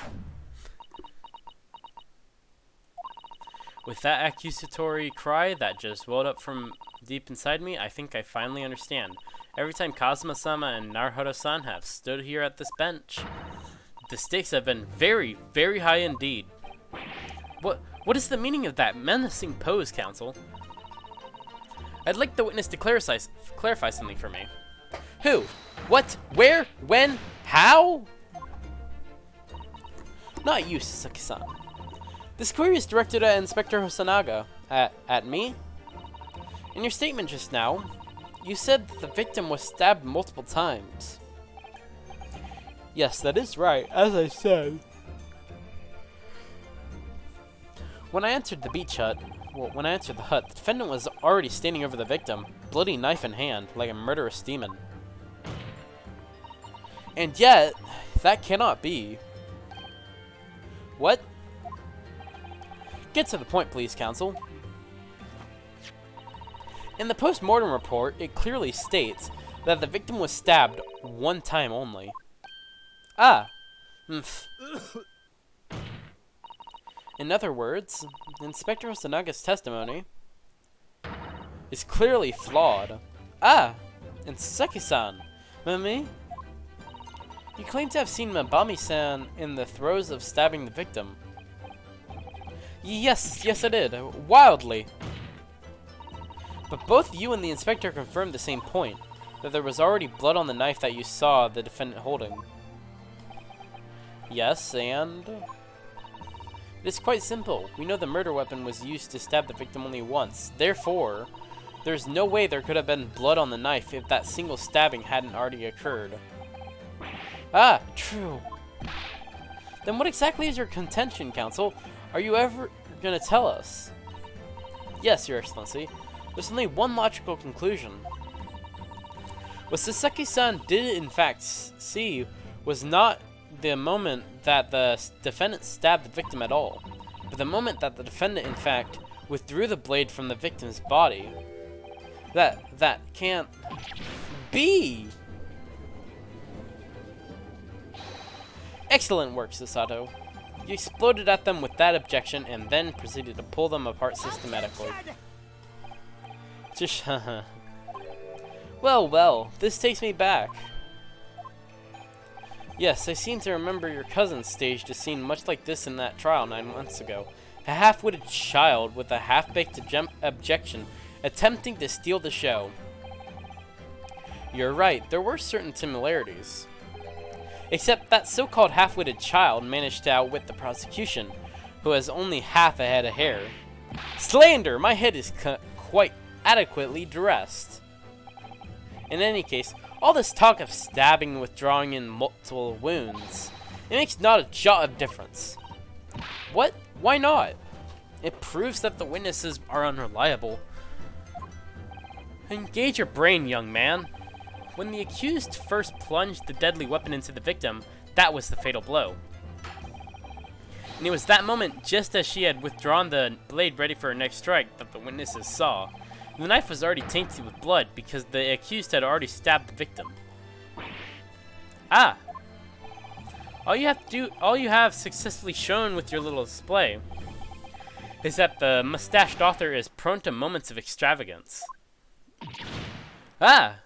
With that accusatory cry that just welled up from deep inside me, I think I finally understand. Every time Kazuma-sama and Naruhodo-san have stood here at this bench, the stakes have been very, very high indeed. What is the meaning of that menacing pose, counsel? I'd like the witness to clarify something for me. Who? What? Where? When? How? Not you, Sasaki-san. This query is directed at Inspector Osanaga. At me? In your statement just now, you said that the victim was stabbed multiple times. Yes, that is right, as I said. When I entered the hut, the defendant was already standing over the victim, bloody knife in hand, like a murderous demon. And yet, that cannot be. What? Get to the point, please, counsel. In the post-mortem report, it clearly states that the victim was stabbed one time only. Ah. In other words, Inspector Osanaga's testimony is clearly flawed. Ah! And Sasaki-san, Mami? You claim to have seen Mabami-san in the throes of stabbing the victim. Yes, I did. Wildly. But both you and the inspector confirmed the same point, that there was already blood on the knife that you saw the defendant holding. Yes, and... It is quite simple. We know the murder weapon was used to stab the victim only once. Therefore, there's no way there could have been blood on the knife if that single stabbing hadn't already occurred. Ah, true. Then what exactly is your contention, counsel? Are you ever gonna tell us? Yes, Your Excellency. There's only one logical conclusion. What Sasaki-san did in fact see was not the moment that the defendant stabbed the victim at all, but the moment that the defendant in fact withdrew the blade from the victim's body. That can't be! Excellent work, Sasato. You exploded at them with that objection and then proceeded to pull them apart systematically. Just, Well, this takes me back. Yes, I seem to remember your cousin staged a scene much like this in that trial 9 months ago. A half-witted child with a half-baked objection attempting to steal the show. You're right, there were certain similarities. Except that so-called half-witted child managed to outwit the prosecution, who has only half a head of hair. Slander! My head is quite adequately dressed. In any case, all this talk of stabbing and withdrawing in multiple wounds, it makes not a jot of difference. What? Why not? It proves that the witnesses are unreliable. Engage your brain, young man. When the accused first plunged the deadly weapon into the victim, that was the fatal blow. And it was that moment, just as she had withdrawn the blade ready for her next strike, that the witnesses saw. The knife was already tainted with blood because the accused had already stabbed the victim. Ah! All you have successfully shown with your little display is that the mustached author is prone to moments of extravagance. Ah!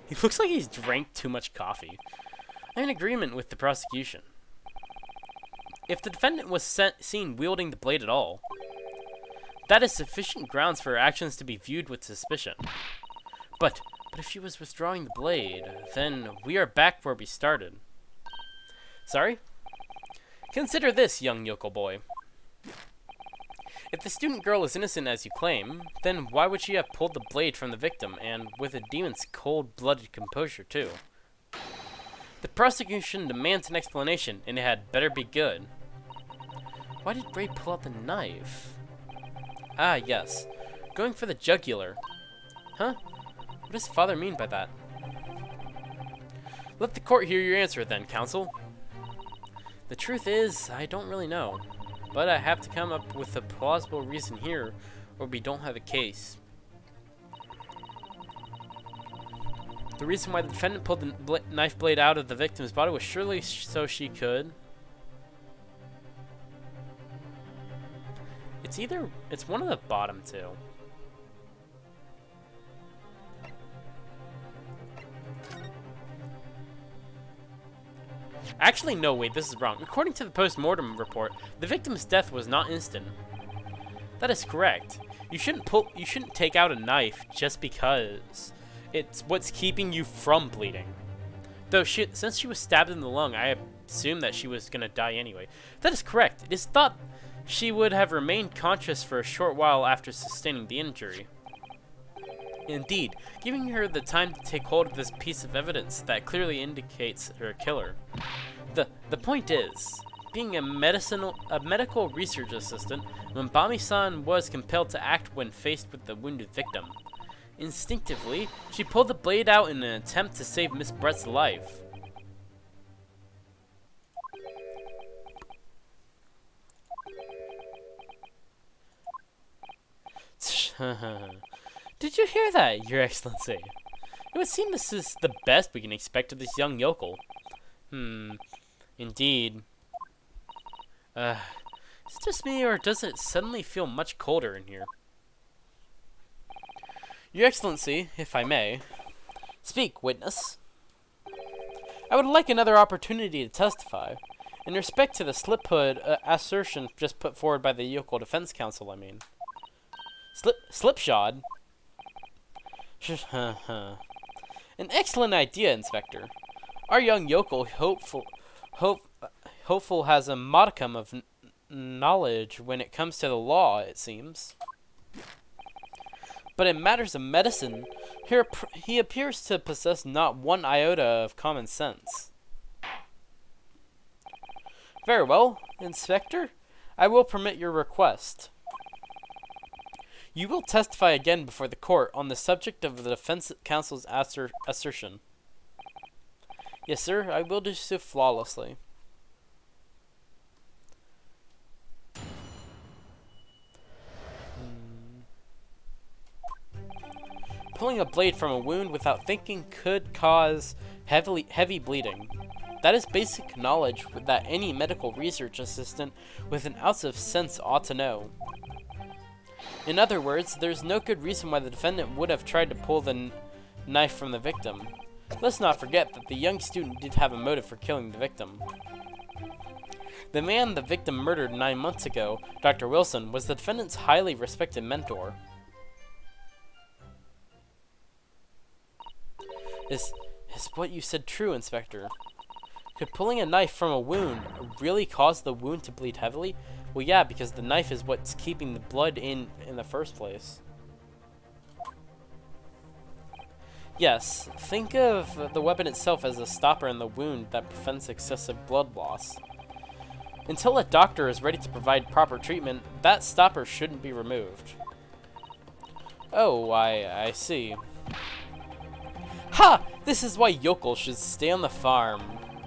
He looks like he's drank too much coffee. I'm in agreement with the prosecution. If the defendant was seen wielding the blade at all, that is sufficient grounds for her actions to be viewed with suspicion. But if she was withdrawing the blade, then we are back where we started. Sorry? Consider this, young yokel boy. If the student girl is innocent as you claim, then why would she have pulled the blade from the victim, and with a demon's cold-blooded composure, too? The prosecution demands an explanation, and it had better be good. Why did Ray pull out the knife? Ah, yes. Going for the jugular. Huh? What does father mean by that? Let the court hear your answer then, counsel. The truth is, I don't really know. But I have to come up with a plausible reason here, or we don't have a case. The reason why the defendant pulled the knife blade out of the victim's body was surely so she could. It's one of the bottom two. Actually, no, wait, this is wrong. According to the post-mortem report, the victim's death was not instant. That is correct. You shouldn't take out a knife just because it's what's keeping you from bleeding. Though since she was stabbed in the lung, I assume that she was gonna die anyway. That is correct. It is thought she would have remained conscious for a short while after sustaining the injury. Indeed, giving her the time to take hold of this piece of evidence that clearly indicates her killer. The point is, being a medical research assistant, Mbami-san was compelled to act when faced with the wounded victim. Instinctively, she pulled the blade out in an attempt to save Miss Brett's life. Did you hear that, Your Excellency? It would seem this is the best we can expect of this young yokel. Indeed. Is it just me, or does it suddenly feel much colder in here? Your Excellency, if I may. Speak, witness. I would like another opportunity to testify. In respect to the sliphood assertion just put forward by the yokel defense counsel, I mean. Slipshod? An excellent idea, Inspector. Our young yokel, hopeful has a modicum of knowledge when it comes to the law, it seems. But in matters of medicine, he appears to possess not one iota of common sense. Very well, Inspector. I will permit your request. You will testify again before the court on the subject of the defense counsel's assertion. Yes, sir. I will do so flawlessly. Pulling a blade from a wound without thinking could cause heavy bleeding. That is basic knowledge that any medical research assistant with an ounce of sense ought to know. In other words, there's no good reason why the defendant would have tried to pull the knife from the victim. Let's not forget that the young student did have a motive for killing the victim. The man the victim murdered 9 months ago, Dr. Wilson, was the defendant's highly respected mentor. Is what you said true, Inspector? Could pulling a knife from a wound really cause the wound to bleed heavily? Well, yeah, because the knife is what's keeping the blood in the first place. Yes, think of the weapon itself as a stopper in the wound that prevents excessive blood loss. Until a doctor is ready to provide proper treatment, that stopper shouldn't be removed. Oh, I see. Ha! This is why yokels should stay on the farm.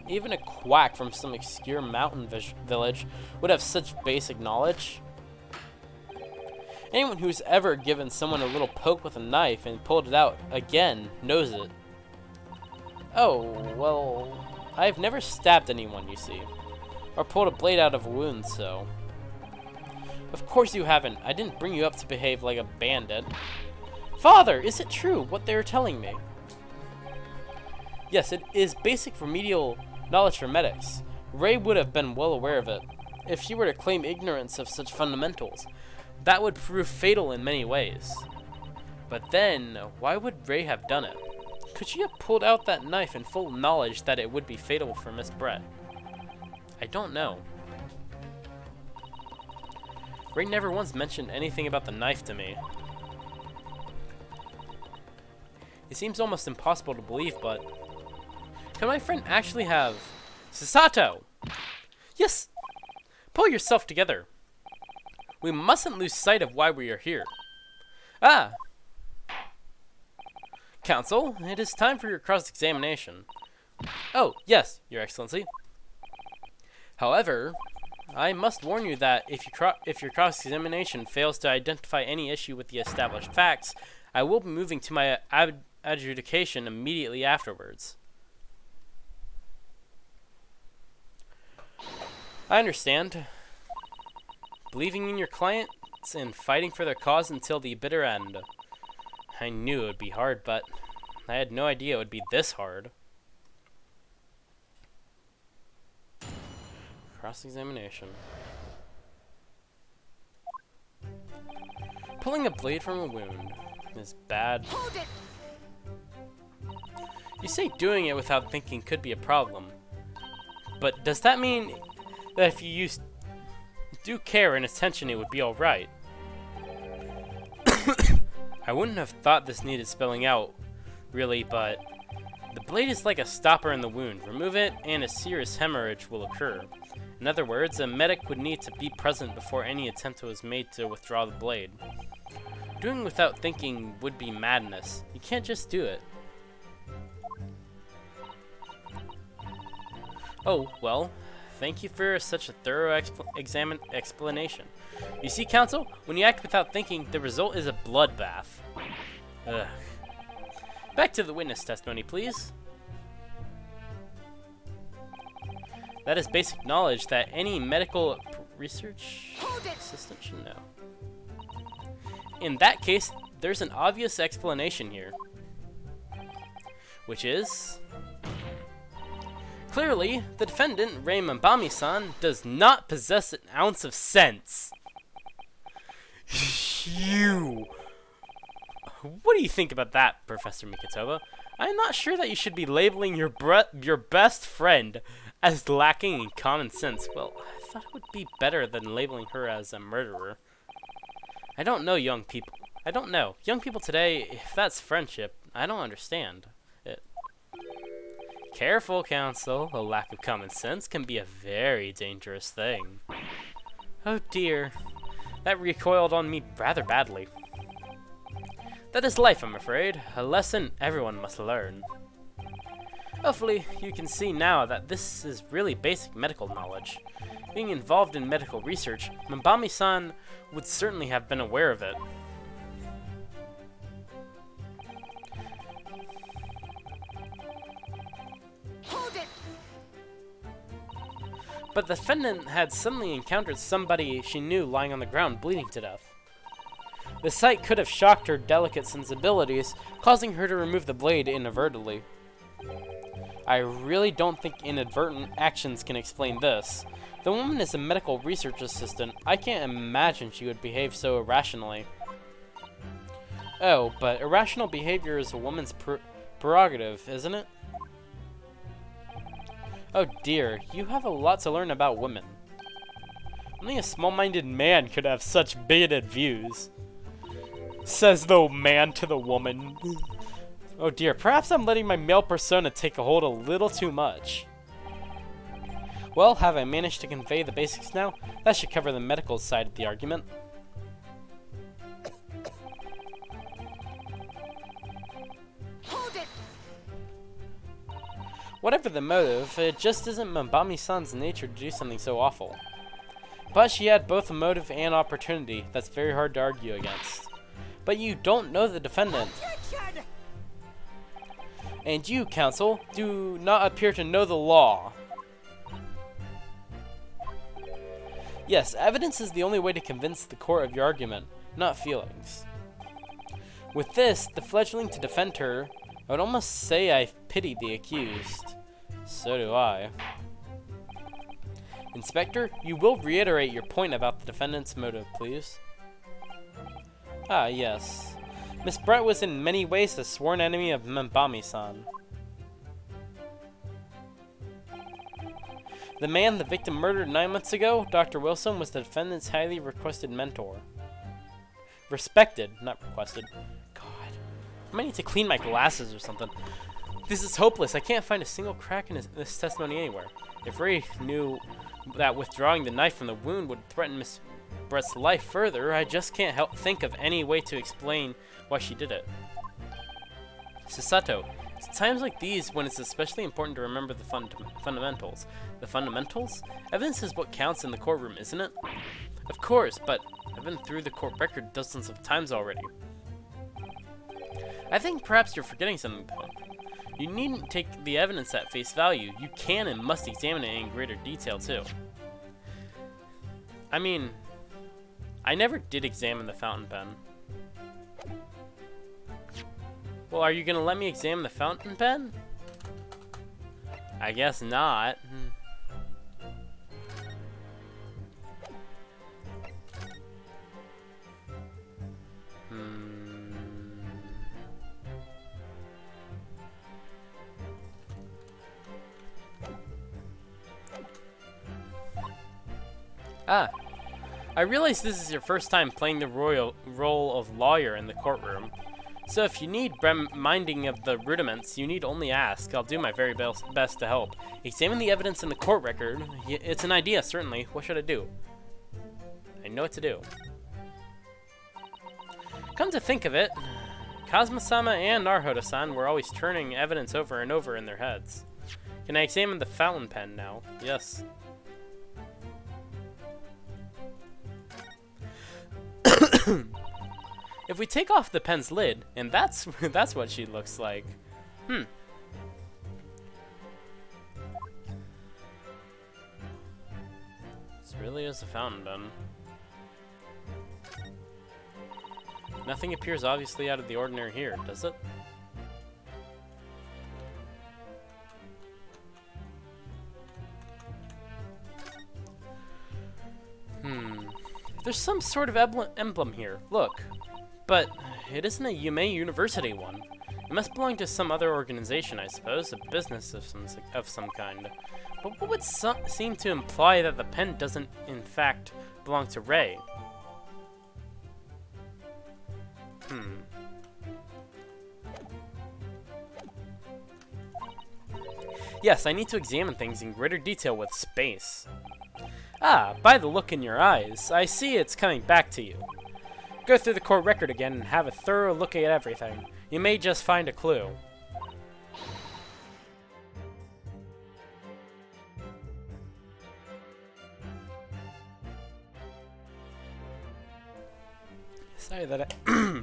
Even a quack from some obscure mountain village would have such basic knowledge. Anyone who's ever given someone a little poke with a knife and pulled it out again knows it. Oh, well, I've never stabbed anyone, you see. Or pulled a blade out of a wound, so. Of course you haven't. I didn't bring you up to behave like a bandit. Father, is it true what they were telling me? Yes, it is basic remedial knowledge for medics. Ray would have been well aware of it. If she were to claim ignorance of such fundamentals, that would prove fatal in many ways. But then, why would Ray have done it? Could she have pulled out that knife in full knowledge that it would be fatal for Miss Brett? I don't know. Ray never once mentioned anything about the knife to me. It seems almost impossible to believe, but... Can my friend actually have... Sasato! Yes! Pull yourself together. We mustn't lose sight of why we are here. Ah! Counsel, it is time for your cross-examination. Oh, yes, Your Excellency. However, I must warn you that if your cross-examination fails to identify any issue with the established facts, I will be moving to my adjudication immediately afterwards. I understand. Believing in your clients and fighting for their cause until the bitter end. I knew it would be hard, but I had no idea it would be this hard. Cross-examination. Pulling a blade from a wound is bad.
Hold it!
You say doing it without thinking could be a problem. But does that mean that if you use due care and attention it would be alright? I wouldn't have thought this needed spelling out, really, but the blade is like a stopper in the wound. Remove it and a serious hemorrhage will occur. In other words, a medic would need to be present before any attempt was made to withdraw the blade. Doing without thinking would be madness. You can't just do it. Oh, well, thank you for such a thorough explanation. You see, Counsel, when you act without thinking, the result is a bloodbath. Ugh. Back to the witness testimony, please. That is basic knowledge that any medical research assistant should know. In that case, there's an obvious explanation here. Which is... Clearly, the defendant, Rei Mambami-san, does not possess an ounce of sense. You... What do you think about that, Professor Mikotoba? I'm not sure that you should be labeling your best friend as lacking in common sense. Well, I thought it would be better than labeling her as a murderer. I don't know, young people. I don't know. Young people today, if that's friendship, I don't understand it. Careful, Counsel. A lack of common sense can be a very dangerous thing. Oh dear. That recoiled on me rather badly. That is life, I'm afraid. A lesson everyone must learn. Hopefully, you can see now that this is really basic medical knowledge. Being involved in medical research, Mambami-san would certainly have been aware of it.
Hold it!
But the defendant had suddenly encountered somebody she knew lying on the ground bleeding to death. The sight could have shocked her delicate sensibilities, causing her to remove the blade inadvertently. I really don't think inadvertent actions can explain this. The woman is a medical research assistant. I can't imagine she would behave so irrationally. Oh, but irrational behavior is a woman's prerogative, isn't it? Oh dear, you have a lot to learn about women. Only a small-minded man could have such bigoted views. Says the man to the woman. Oh dear, perhaps I'm letting my male persona take a hold a little too much. Well, have I managed to convey the basics now? That should cover the medical side of the argument.
Hold it!
Whatever the motive, it just isn't Mabami-san's nature to do something so awful. But she had both a motive and opportunity. That's very hard to argue against. But you don't know the defendant.
Objection!
And you, counsel, do not appear to know the law. Yes, evidence is the only way to convince the court of your argument, not feelings. With this, the fledgling to defend her, I would almost say I pity the accused. So do I. Inspector, you will reiterate your point about the defendant's motive, please. Ah, yes. Miss Brett was in many ways a sworn enemy of Mabami-san. The man the victim murdered 9 months ago, Dr. Wilson, was the defendant's highly requested mentor. Respected, not requested. God. I might need to clean my glasses or something. This is hopeless. I can't find a single crack in this testimony anywhere. If Ray knew that withdrawing the knife from the wound would threaten Miss Brett's life further, I just can't help think of any way to explain why she did it. Sasato, it's times like these when it's especially important to remember the fundamentals. The fundamentals? Evidence is what counts in the courtroom, isn't it? Of course, but I've been through the court record dozens of times already. I think perhaps you're forgetting something, though. You needn't take the evidence at face value. You can and must examine it in greater detail, too. I mean, I never did examine the fountain pen. Well, are you gonna let me examine the fountain pen? I guess not. Ah, I realize this is your first time playing the role of lawyer in the courtroom. So if you need reminding of the rudiments, you need only ask. I'll do my very best to help. Examine the evidence in the court record. It's an idea, certainly. What should I do? I know what to do. Come to think of it, Kazuma-sama and Naruhodo-san were always turning evidence over and over in their heads. Can I examine the fountain pen now? Yes. If we take off the pen's lid, and that's what she looks like. This really is a fountain pen. Nothing appears obviously out of the ordinary here, does it? There's some sort of emblem here. Look. But it isn't a Yume University one. It must belong to some other organization, I suppose, a business of some kind. But what would seem to imply that the pen doesn't, in fact, belong to Ray? Yes, I need to examine things in greater detail with space. Ah, by the look in your eyes, I see it's coming back to you. Go through the court record again and have a thorough look at everything. You may just find a clue.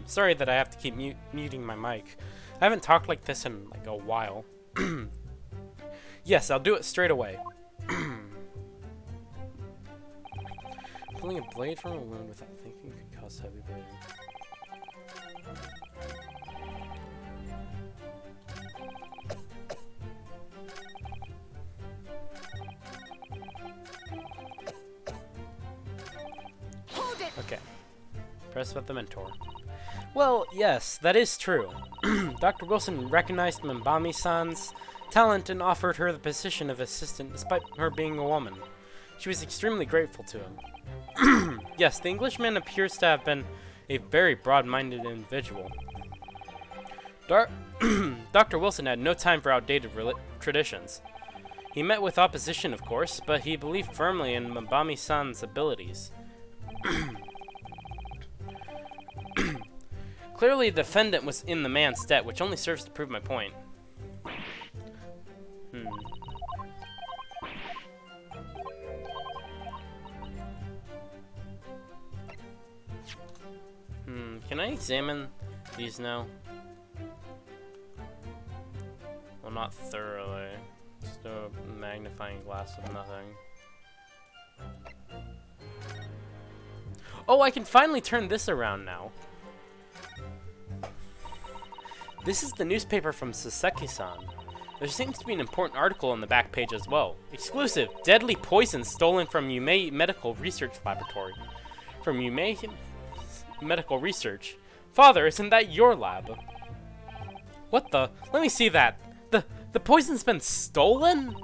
Sorry that I have to keep muting my mic. I haven't talked like this in like a while. Yes, I'll do it straight away. Pulling a blade from a wound without thinking could cause heavy bleeding. Impressed with the mentor. Well, yes, that is true. Dr. Wilson recognized Mbami-san's talent and offered her the position of assistant despite her being a woman. She was extremely grateful to him. Yes, the Englishman appears to have been a very broad-minded individual. Dr. Wilson had no time for outdated traditions. He met with opposition, of course, but he believed firmly in Mbami-san's abilities. Clearly, the defendant was in the man's debt, which only serves to prove my point. Can I examine these now? Well, not thoroughly. Just a magnifying glass of nothing. Oh, I can finally turn this around now. This is the newspaper from Saseki-san. There seems to be an important article on the back page as well. Exclusive! Deadly poison stolen from Yume Medical Research Laboratory. From Yume Medical Research. Father, isn't that your lab? What the? Let me see that. The poison's been stolen?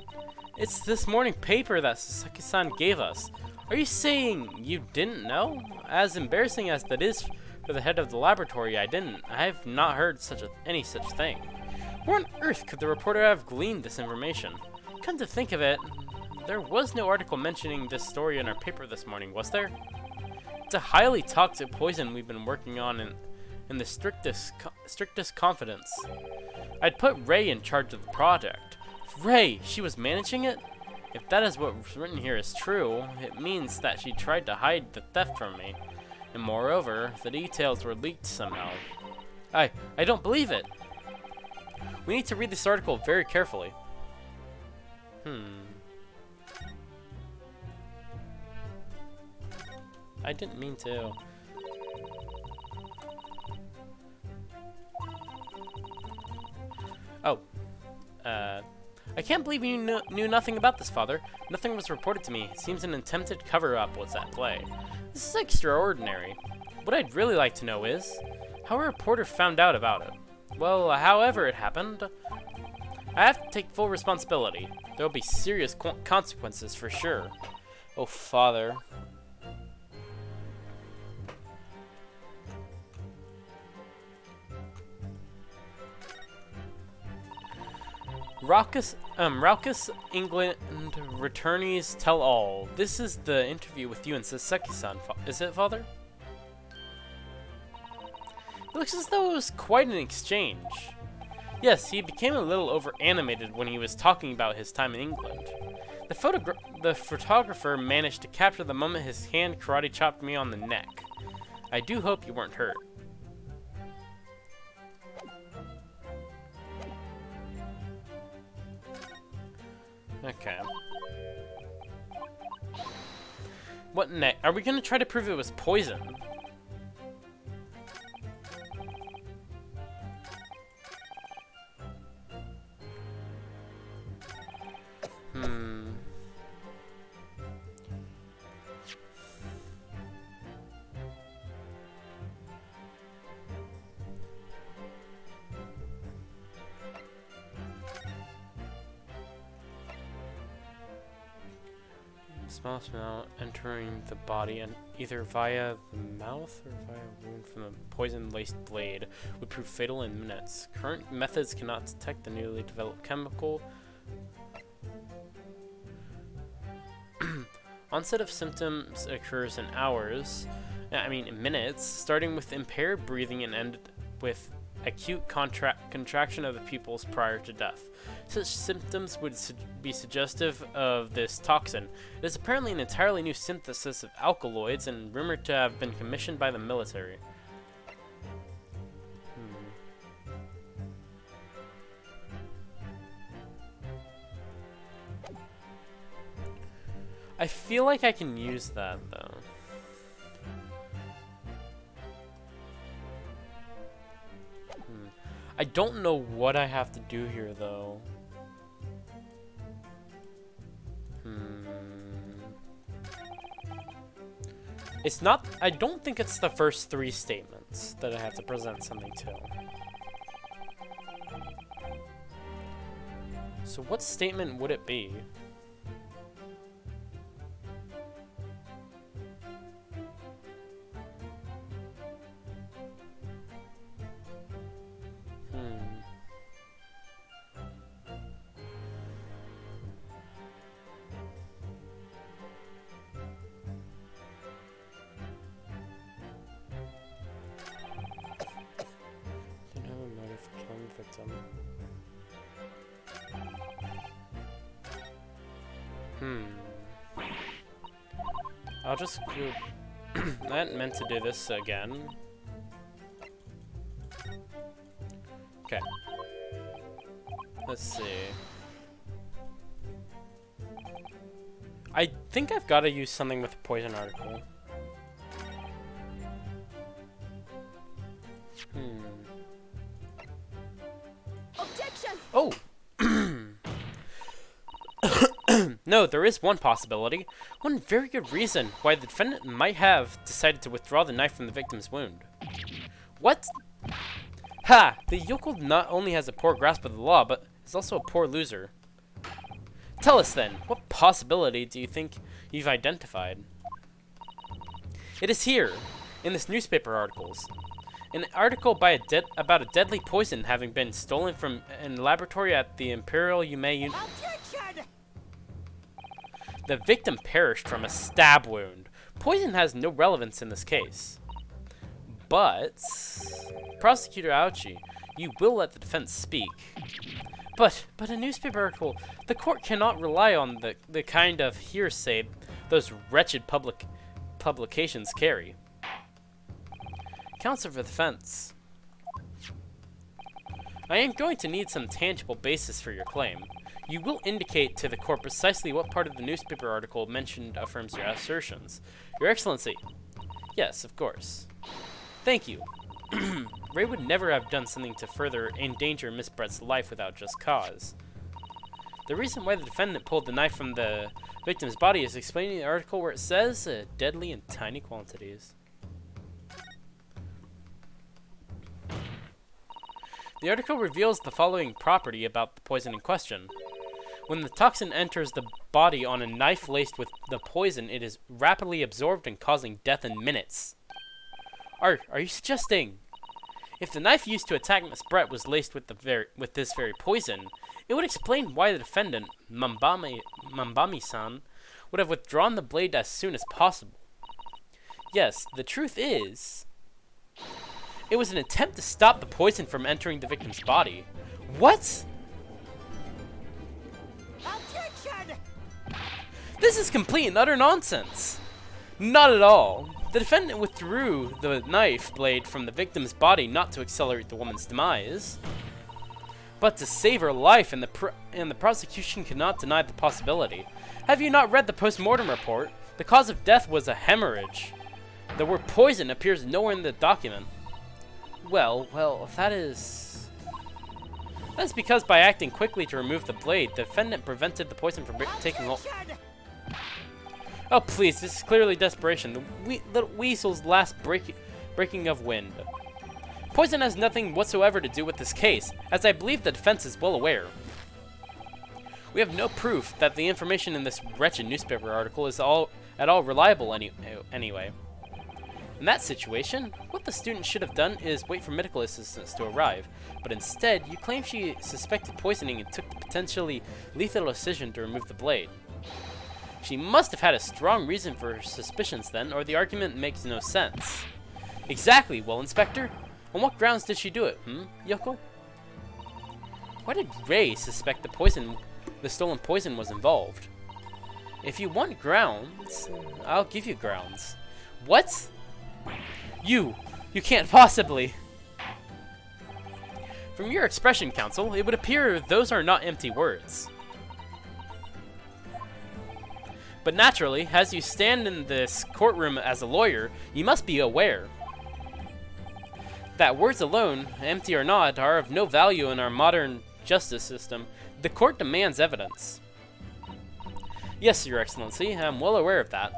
It's this morning paper that Saseki-san gave us. Are you saying you didn't know? As embarrassing as that is for the head of the laboratory, I have not heard any such thing. Where on earth could the reporter have gleaned this information? Come to think of it, there was no article mentioning this story in our paper this morning, was there? It's a highly toxic poison we've been working on in the strictest confidence. I'd put Ray in charge of the project. Ray, she was managing it? If that is what's written here is true, it means that she tried to hide the theft from me. And moreover, the details were leaked somehow. I don't believe it! We need to read this article very carefully. I didn't mean to. Oh. I can't believe you knew nothing about this, Father. Nothing was reported to me. It seems an attempted cover-up was at play. This is extraordinary. What I'd really like to know is how a reporter found out about it. Well, however it happened, I have to take full responsibility. There will be serious consequences for sure. Oh, Father. Raucous England returnees tell all. This is the interview with you and Saseki-san, is it, Father? It looks as though it was quite an exchange. Yes, he became a little over-animated when he was talking about his time in England. The photographer managed to capture the moment his hand karate chopped me on the neck. I do hope you weren't hurt. Okay. What next? Are we gonna try to prove it was poison? Small smell entering the body and either via the mouth or via a wound from a poison-laced blade would prove fatal in minutes. Current methods cannot detect the newly developed chemical. Onset of symptoms occurs in in minutes, starting with impaired breathing and ended with acute contraction of the pupils prior to death. Such symptoms would be suggestive of this toxin. It is apparently an entirely new synthesis of alkaloids and rumored to have been commissioned by the military. I feel like I can use that, though. I don't know what I have to do here, though. It's not, I don't think it's the first 3 statements that I have to present something to. So what statement would it be? Didn't have a motive for killing the victim. I'll just go. I hadn't meant to do this again. Okay. Let's see. I think I've got to use something with a poison article.
Objection!
Oh! No, there is one possibility. One very good reason why the defendant might have decided to withdraw the knife from the victim's wound. What? Ha! The yokel not only has a poor grasp of the law, but is also a poor loser. Tell us then, what possibility do you think you've identified? It is here, in this newspaper articles. An article by about a deadly poison having been stolen from a laboratory at the Imperial Humane. The victim perished from a stab wound. Poison has no relevance in this case. But, Prosecutor Auchi, you will let the defense speak. But a newspaper article, the court cannot rely on the kind of hearsay those wretched publications carry. Counsel for the defense. I am going to need some tangible basis for your claim. You will indicate to the court precisely what part of the newspaper article mentioned affirms your assertions. Your Excellency. Yes, of course. Thank you. Ray would never have done something to further endanger Miss Brett's life without just cause. The reason why the defendant pulled the knife from the victim's body is explained in the article where it says, deadly in tiny quantities. The article reveals the following property about the poison in question. When the toxin enters the body on a knife laced with the poison, it is rapidly absorbed and causing death in minutes. Are you suggesting if the knife used to attack Miss Brett was laced with this very poison, it would explain why the defendant, Mambami-san, would have withdrawn the blade as soon as possible? Yes, the truth is, it was an attempt to stop the poison from entering the victim's body. What? Objection! This is complete and utter nonsense. Not at all. The defendant withdrew the knife blade from the victim's body not to accelerate the woman's demise, but to save her life, and the prosecution cannot deny the possibility. Have you not read the post-mortem report? The cause of death was a hemorrhage. The word poison appears nowhere in the document. Well, that's because by acting quickly to remove the blade, the defendant prevented the poison from taking hold. Oh, please, this is clearly desperation. The little weasel's last breaking of wind. Poison has nothing whatsoever to do with this case, as I believe the defense is well aware. We have no proof that the information in this wretched newspaper article is at all reliable anyway. In that situation, what the student should have done is wait for medical assistance to arrive, but instead, you claim she suspected poisoning and took the potentially lethal decision to remove the blade. She must have had a strong reason for her suspicions then, or the argument makes no sense. Exactly, well, Inspector? On what grounds did she do it, Yoko? Why did Ray suspect the stolen poison was involved? If you want grounds, I'll give you grounds. What? You can't possibly. From your expression, Counsel, it would appear those are not empty words. But naturally, as you stand in this courtroom as a lawyer, you must be aware that words alone, empty or not, are of no value in our modern justice system. The court demands evidence. Yes, Your Excellency, I'm well aware of that.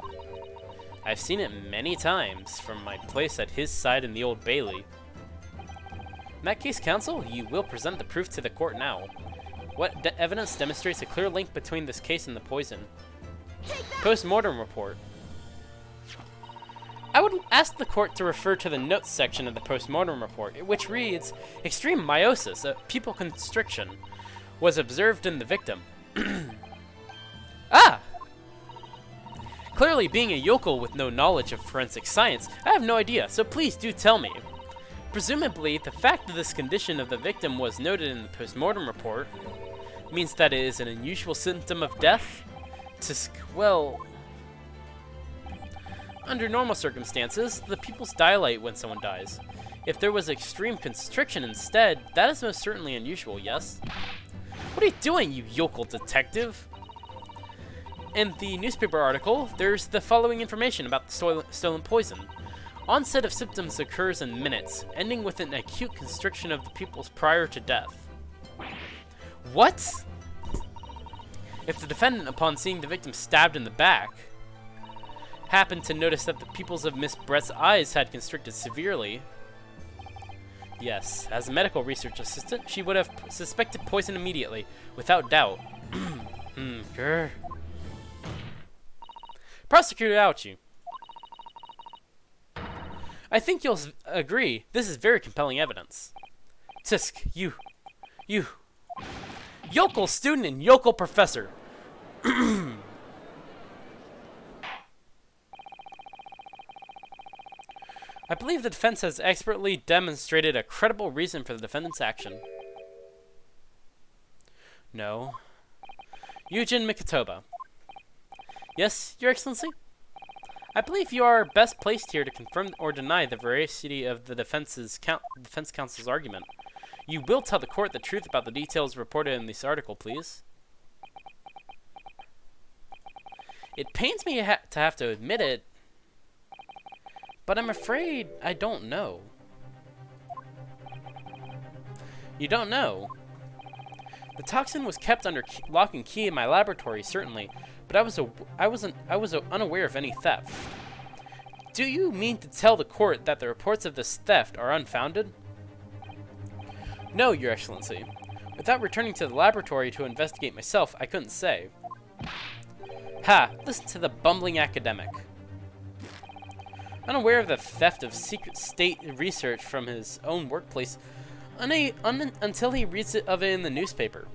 I've seen it many times from my place at his side in the Old Bailey. In that case, counsel, you will present the proof to the court now. What evidence demonstrates a clear link between this case and the poison? Post-mortem report. I would ask the court to refer to the notes section of the post-mortem report, which reads, extreme meiosis, a pupil constriction, was observed in the victim. Ah! Clearly, being a yokel with no knowledge of forensic science, I have no idea, so please do tell me. Presumably, the fact that this condition of the victim was noted in the post-mortem report means that it is an unusual symptom of death? Well, under normal circumstances, the pupils dilate when someone dies. If there was extreme constriction instead, that is most certainly unusual, yes? What are you doing, you yokel detective? In the newspaper article, there's the following information about the stolen poison. Onset of symptoms occurs in minutes, ending with an acute constriction of the pupils prior to death. What? If the defendant, upon seeing the victim stabbed in the back, happened to notice that the pupils of Miss Brett's eyes had constricted severely, yes, as a medical research assistant, she would have suspected poison immediately, without doubt. Grr. Prosecutor Ouchie. I think you'll agree, this is very compelling evidence. Tisk, you. Yokel student and yokel professor. I believe the defense has expertly demonstrated a credible reason for the defendant's action. No. Eugen Mikitoba. Yes, Your Excellency? I believe you are best placed here to confirm or deny the veracity of the defense counsel's argument. You will tell the court the truth about the details reported in this article, please. It pains me to have to admit it, but I'm afraid I don't know. You don't know? The toxin was kept under lock and key in my laboratory, certainly, but I was unaware of any theft. Do you mean to tell the court that the reports of this theft are unfounded? No, Your Excellency. Without returning to the laboratory to investigate myself, I couldn't say. Ha! Listen to the bumbling academic. Unaware of the theft of secret state research from his own workplace until he reads of it in the newspaper.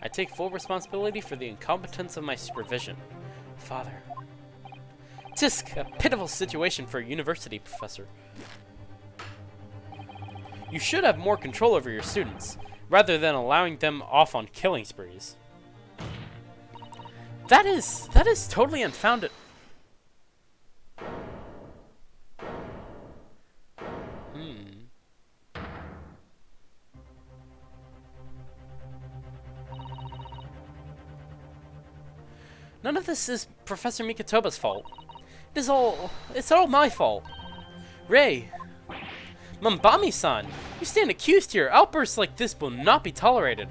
I take full responsibility for the incompetence of my supervision. Father. Tisk! A pitiful situation for a university professor. You should have more control over your students, rather than allowing them off on killing sprees. That is totally unfounded. None of this is Professor Mikitoba's fault. It's all my fault. Rei, Mambami-san, you stand accused here. Outbursts like this will not be tolerated.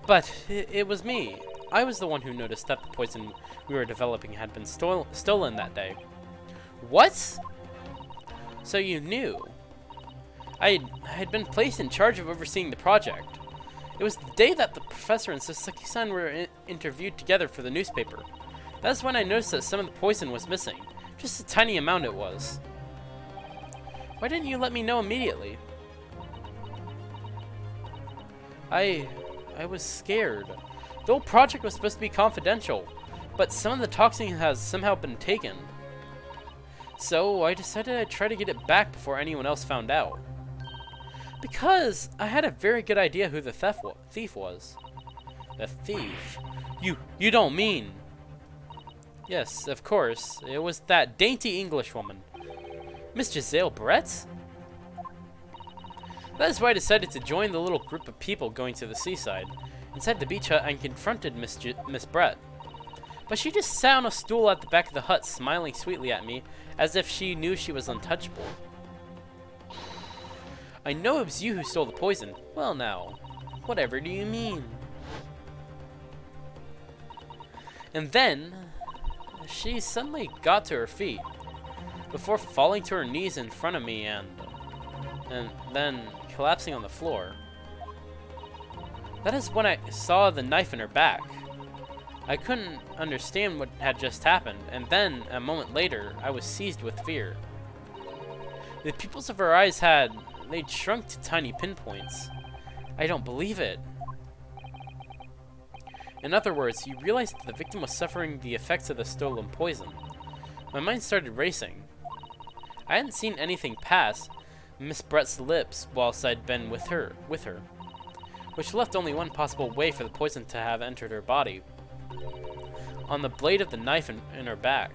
But it was me. I was the one who noticed that the poison we were developing had been stolen that day. What? So you knew? I had been placed in charge of overseeing the project. It was the day that the professor and Sasaki-san were interviewed together for the newspaper. That's when I noticed that some of the poison was missing. Just a tiny amount it was. Why didn't you let me know immediately? I was scared. The whole project was supposed to be confidential, but some of the toxin has somehow been taken. So I decided I'd try to get it back before anyone else found out. Because I had a very good idea who the thief was. The thief? You don't mean? Yes, of course. It was that dainty English woman. Miss Giselle Brett? That is why I decided to join the little group of people going to the seaside. Inside the beach hut, I confronted Miss Brett. But she just sat on a stool at the back of the hut, smiling sweetly at me, as if she knew she was untouchable. I know it was you who stole the poison. Well now, whatever do you mean? And then she suddenly got to her feet before falling to her knees in front of me and then collapsing on the floor. That is when I saw the knife in her back. I couldn't understand what had just happened, and then, a moment later, I was seized with fear. The pupils of her eyes they'd shrunk to tiny pinpoints. I don't believe it. In other words, you realized that the victim was suffering the effects of the stolen poison. My mind started racing. I hadn't seen anything pass Miss Brett's lips whilst I'd been with her, which left only one possible way for the poison to have entered her body. On the blade of the knife in her back.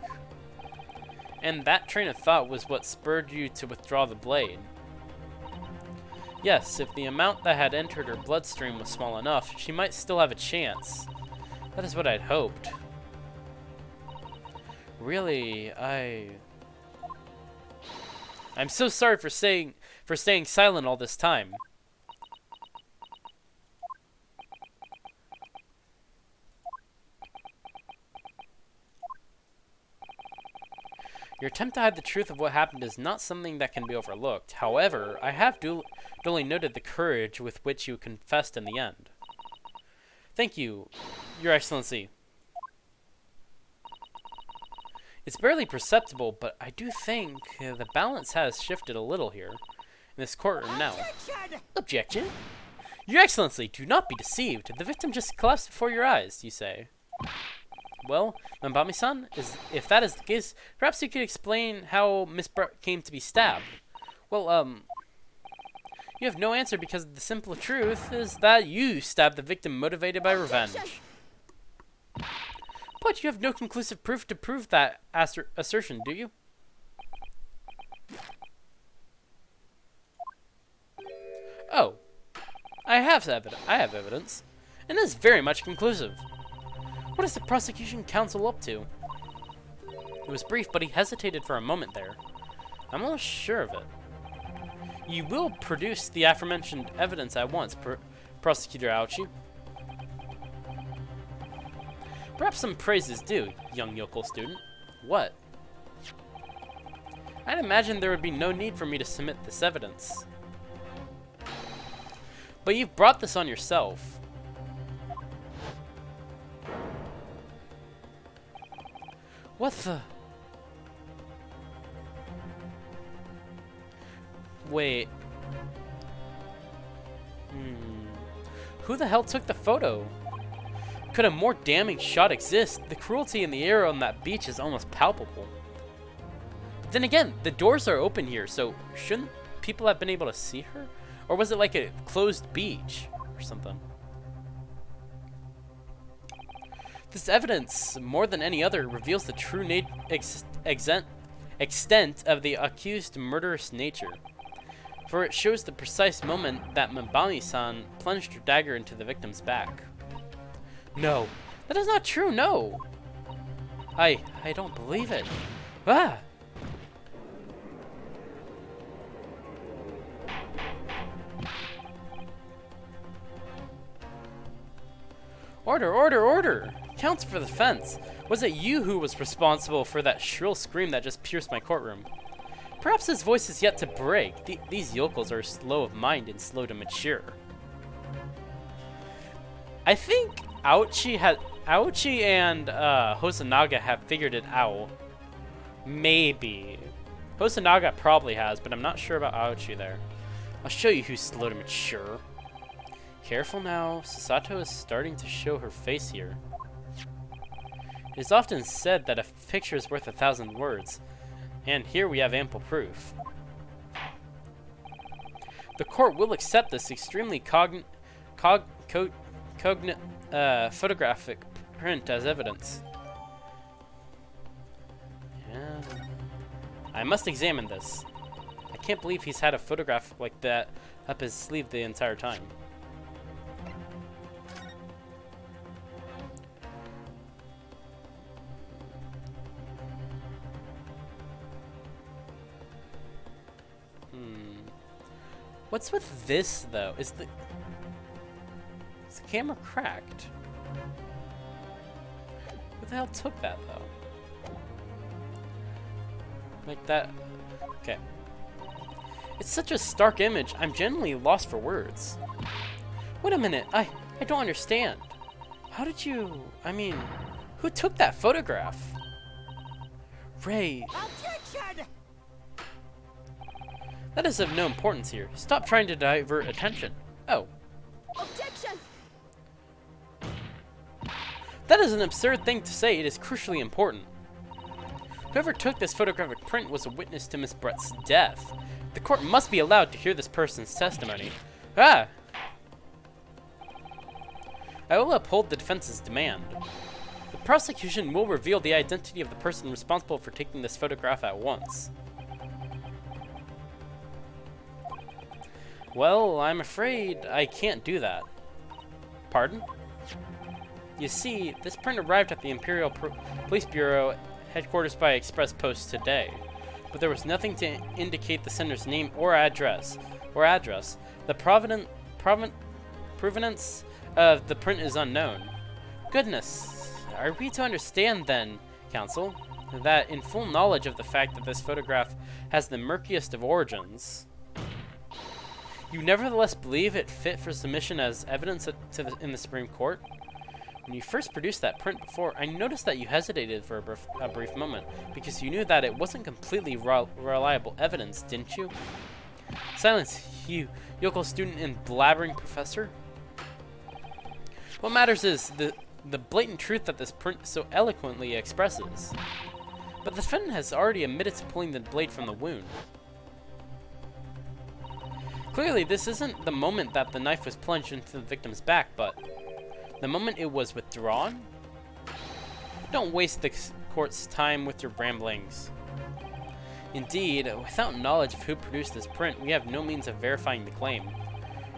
And that train of thought was what spurred you to withdraw the blade. Yes, if the amount that had entered her bloodstream was small enough, she might still have a chance. That is what I'd hoped. Really, I'm so sorry for staying silent all this time. Your attempt to hide the truth of what happened is not something that can be overlooked. However, I have duly noted the courage with which you confessed in the end. Thank you, Your Excellency. It's barely perceptible, but I do think the balance has shifted a little here in this courtroom now. Objection! Your Excellency, do not be deceived. The victim just collapsed before your eyes, you say. Well, Mambami-san, if that is the case, perhaps you could explain how Miss Brett came to be stabbed. Well, you have no answer because the simple truth is that you stabbed the victim motivated by revenge. But you have no conclusive proof to prove that assertion, do you? Oh, I have evidence, and it is very much conclusive. What is the prosecution counsel up to? It was brief, but he hesitated for a moment there. I'm almost sure of it. You will produce the aforementioned evidence at once, Prosecutor Aochi. Perhaps some praise is due, young yokel student. What? I'd imagine there would be no need for me to submit this evidence. But you've brought this on yourself. What the? Wait. Who the hell took the photo? Could a more damning shot exist? The cruelty in the air on that beach is almost palpable. But then again, the doors are open here, so shouldn't people have been able to see her? Or was it like a closed beach or something? This evidence, more than any other, reveals the true extent of the accused's murderous nature. For it shows the precise moment that Mambami-san plunged her dagger into the victim's back. No, that is not true, no! I don't believe it. Ah! Order, order, order! Counts for the fence. Was it you who was responsible for that shrill scream that just pierced my courtroom? Perhaps his voice is yet to break. These yokels are slow of mind and slow to mature. I think Aochi and Hosonaga have figured it out. Maybe. Hosonaga probably has, but I'm not sure about Aochi there. I'll show you who's slow to mature. Careful now, Sasato is starting to show her face here. It is often said that a picture is worth 1,000 words, and here we have ample proof. The court will accept this extremely photographic print as evidence. Yeah. I must examine this. I can't believe he's had a photograph like that up his sleeve the entire time. What's with this, though? Is the camera cracked? Who the hell took that, though? Like that. Okay. It's such a stark image, I'm genuinely lost for words. Wait a minute, I don't understand. How did you... I mean, who took that photograph? Ray.
Objection!
That is of no importance here. Stop trying to divert attention. Oh.
Objection!
That is an absurd thing to say. It is crucially important. Whoever took this photographic print was a witness to Miss Brett's death. The court must be allowed to hear this person's testimony. Ah! I will uphold the defense's demand. The prosecution will reveal the identity of the person responsible for taking this photograph at once. Well, I'm afraid I can't do that. Pardon? You see, this print arrived at the Imperial Police Bureau headquarters by express post today, but there was nothing to indicate the sender's name or address. The provenance of the print is unknown. Goodness, are we to understand then, counsel, that in full knowledge of the fact that this photograph has the murkiest of origins, you nevertheless believe it fit for submission as evidence in the Supreme Court? When you first produced that print before, I noticed that you hesitated for a brief moment, because you knew that it wasn't completely reliable evidence, didn't you? Silence, you yokel student and blabbering professor. What matters is the blatant truth that this print so eloquently expresses. But the defendant has already admitted to pulling the blade from the wound. Clearly, this isn't the moment that the knife was plunged into the victim's back, but the moment it was withdrawn? Don't waste the court's time with your ramblings. Indeed, without knowledge of who produced this print, we have no means of verifying the claim.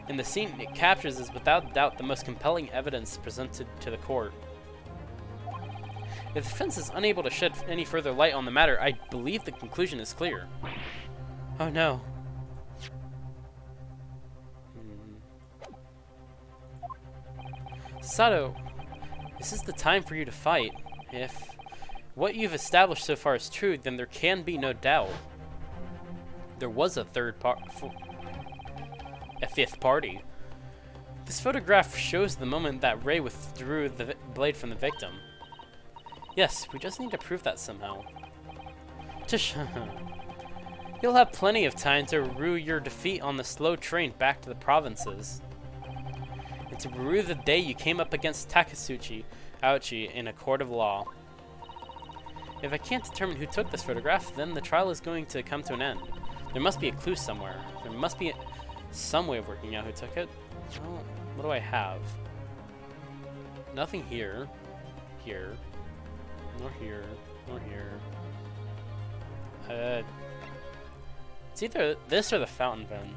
And the scene it captures is without doubt the most compelling evidence presented to the court. If the defense is unable to shed any further light on the matter, I believe the conclusion is clear. Oh no. Sato, this is the time for you to fight. If what you've established so far is true, then there can be no doubt. There was a fifth party. This photograph shows the moment that Ray withdrew the blade from the victim. Yes, we just need to prove that somehow. You'll have plenty of time to rue your defeat on the slow train back to the provinces. And to rue the day you came up against Takasuchi Aochi in a court of law. If I can't determine who took this photograph, then the trial is going to come to an end. There must be a clue somewhere. There must be some way of working out who took it. Well, what do I have? Nothing here. Here. Nor here. Nor here. It's either this or the fountain pen.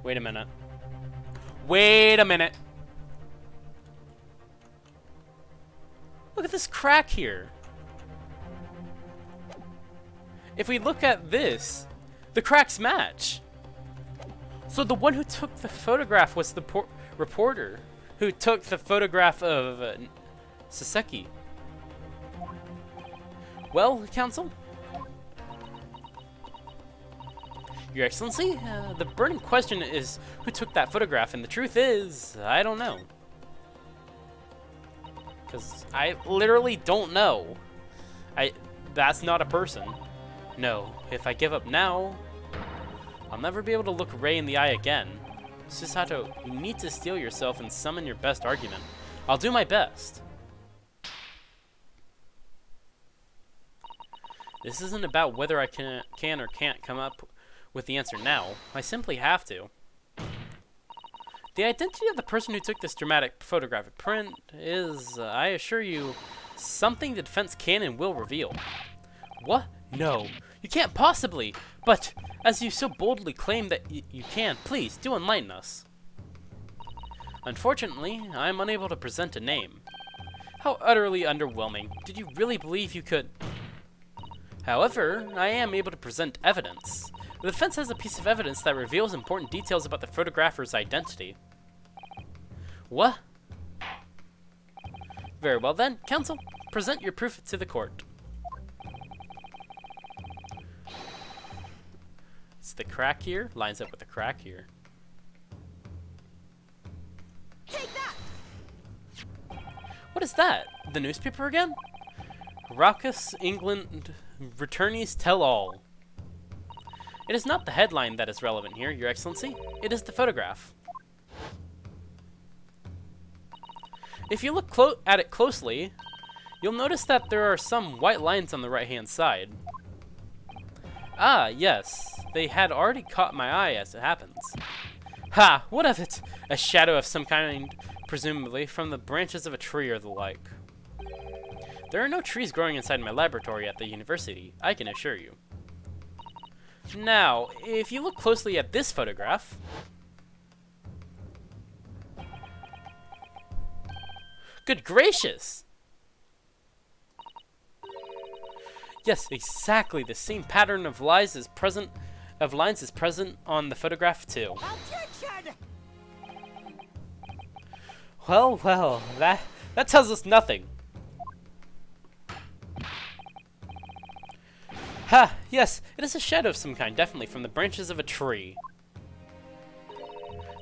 Wait a minute. Wait a minute! Look at this crack here! If we look at this, the cracks match! So the one who took the photograph was the reporter who took the photograph of Saseki. Well, counsel? Your Excellency, the burning question is who took that photograph, and the truth is, I don't know. Because I literally don't know. That's not a person. No, if I give up now, I'll never be able to look Ray in the eye again. Susato, you need to steel yourself and summon your best argument. I'll do my best. This isn't about whether I can or can't come up with the answer now. I simply have to. The identity of the person who took this dramatic photographic print is, I assure you, something the defense can and will reveal. What? No, you can't possibly. But as you so boldly claim that you can, please do enlighten us. Unfortunately, I am unable to present a name. How utterly underwhelming. Did you really believe you could? However, I am able to present evidence. The defense has a piece of evidence that reveals important details about the photographer's identity. What? Very well then, counsel, present your proof to the court. It's the crack here, lines up with the crack here.
Take that!
What is that? The newspaper again? Raucous England Returnees Tell All. It is not the headline that is relevant here, Your Excellency. It is the photograph. If you look at it closely, you'll notice that there are some white lines on the right-hand side. Ah, yes. They had already caught my eye as it happens. Ha! What of it? A shadow of some kind, presumably, from the branches of a tree or the like. There are no trees growing inside my laboratory at the university, I can assure you. Now, if you look closely at this photograph... Good gracious! Yes, exactly. The same pattern of lines is present on the photograph too.
Objection!
Well, that tells us nothing. Ha! Yes, it is a shadow of some kind, definitely from the branches of a tree.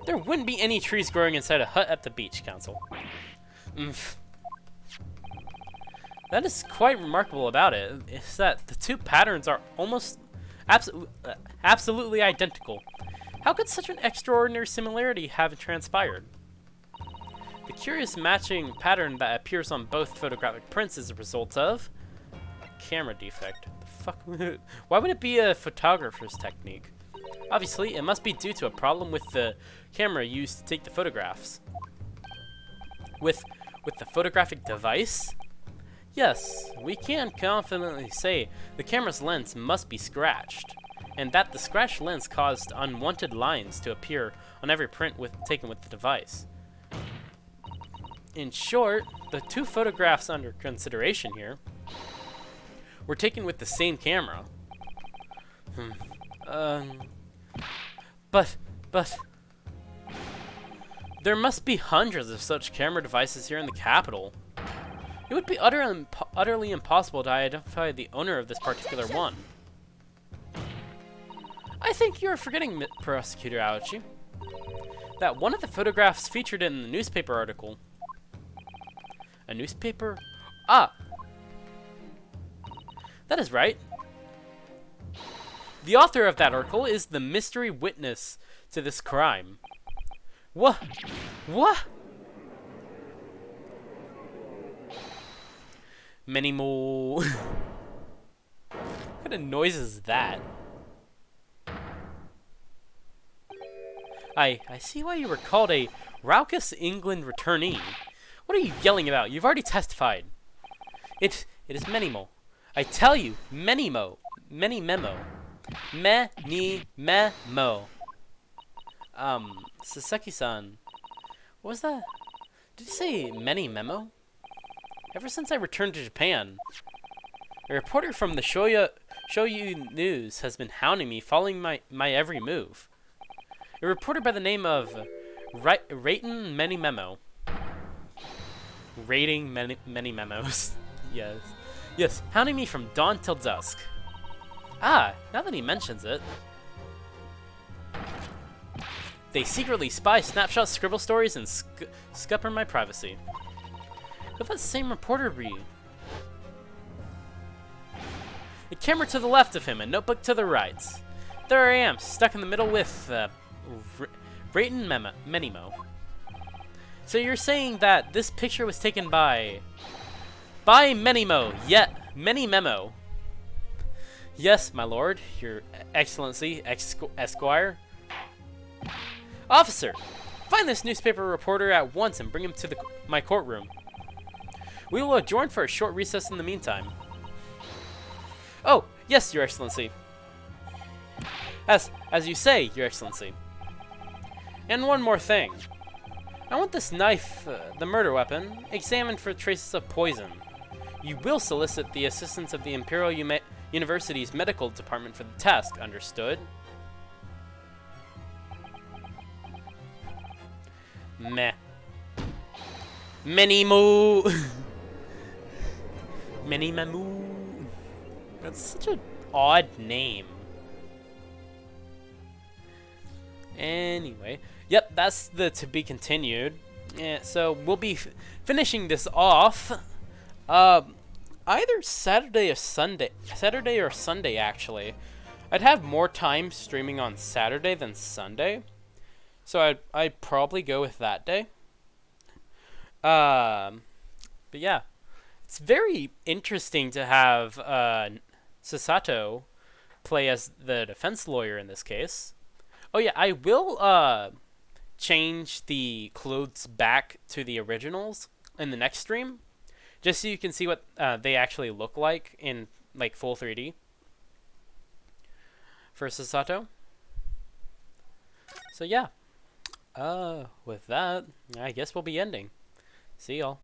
There wouldn't be any trees growing inside a hut at the beach, Council. That is quite remarkable about it, is that the two patterns are almost absolutely identical. How could such an extraordinary similarity have transpired? The curious matching pattern that appears on both photographic prints is a result of a camera defect. The fuck? Why would it be a photographer's technique? Obviously, it must be due to a problem with the camera used to take the photographs. With the photographic device? Yes, we can confidently say the camera's lens must be scratched, and that the scratched lens caused unwanted lines to appear on every print taken with the device. In short, the two photographs under consideration here were taken with the same camera. But there must be hundreds of such camera devices here in the capital. It would be utterly impossible to identify the owner of this particular one. I think you're forgetting, Prosecutor Aochi, that one of the photographs featured in the newspaper article. A newspaper? Ah! That is right. The author of that article is the mystery witness to this crime. What? What? Many more. What kind of noise is that? I see why you were called a raucous England returnee. What are you yelling about? You've already testified. It is Menimo. I tell you, Menimo. Many memo. Many memo. Saseki-san. What was that? Did you say many memo? Ever since I returned to Japan, a reporter from the Shoyu News has been hounding me, following my every move. A reporter by the name of Rating Many Memo. Rating many memos. Yes, hounding me from dawn till dusk. Ah, now that he mentions it. They secretly spy, snapshot, scribble stories, and scupper my privacy. Could that same reporter be? A camera to the left of him, a notebook to the right. There I am, stuck in the middle with Rating Menimo. So you're saying that this picture was taken by Menimo, yet Many Memo. Yes, my lord, your excellency, Esquire. Officer, find this newspaper reporter at once and bring him to my courtroom. We will adjourn for a short recess in the meantime. Oh, yes, your excellency. As you say, your excellency. And one more thing. I want this knife, the murder weapon, examined for traces of poison. You will solicit the assistance of the Imperial University's medical department for the task, understood? Meh. Mini Moo. Mini Mamoo. That's such an odd name. Anyway, yep, that's the to be continued. Yeah, so we'll be finishing this off. Either Saturday or Sunday. Saturday or Sunday, actually. I'd have more time streaming on Saturday than Sunday, so I'd probably go with that day. But yeah, it's very interesting to have Sasato play as the defense lawyer in this case. Oh yeah, I will change the clothes back to the originals in the next stream, just so you can see what they actually look like in like full 3D for Sasato. So yeah, with that, I guess we'll be ending. See y'all.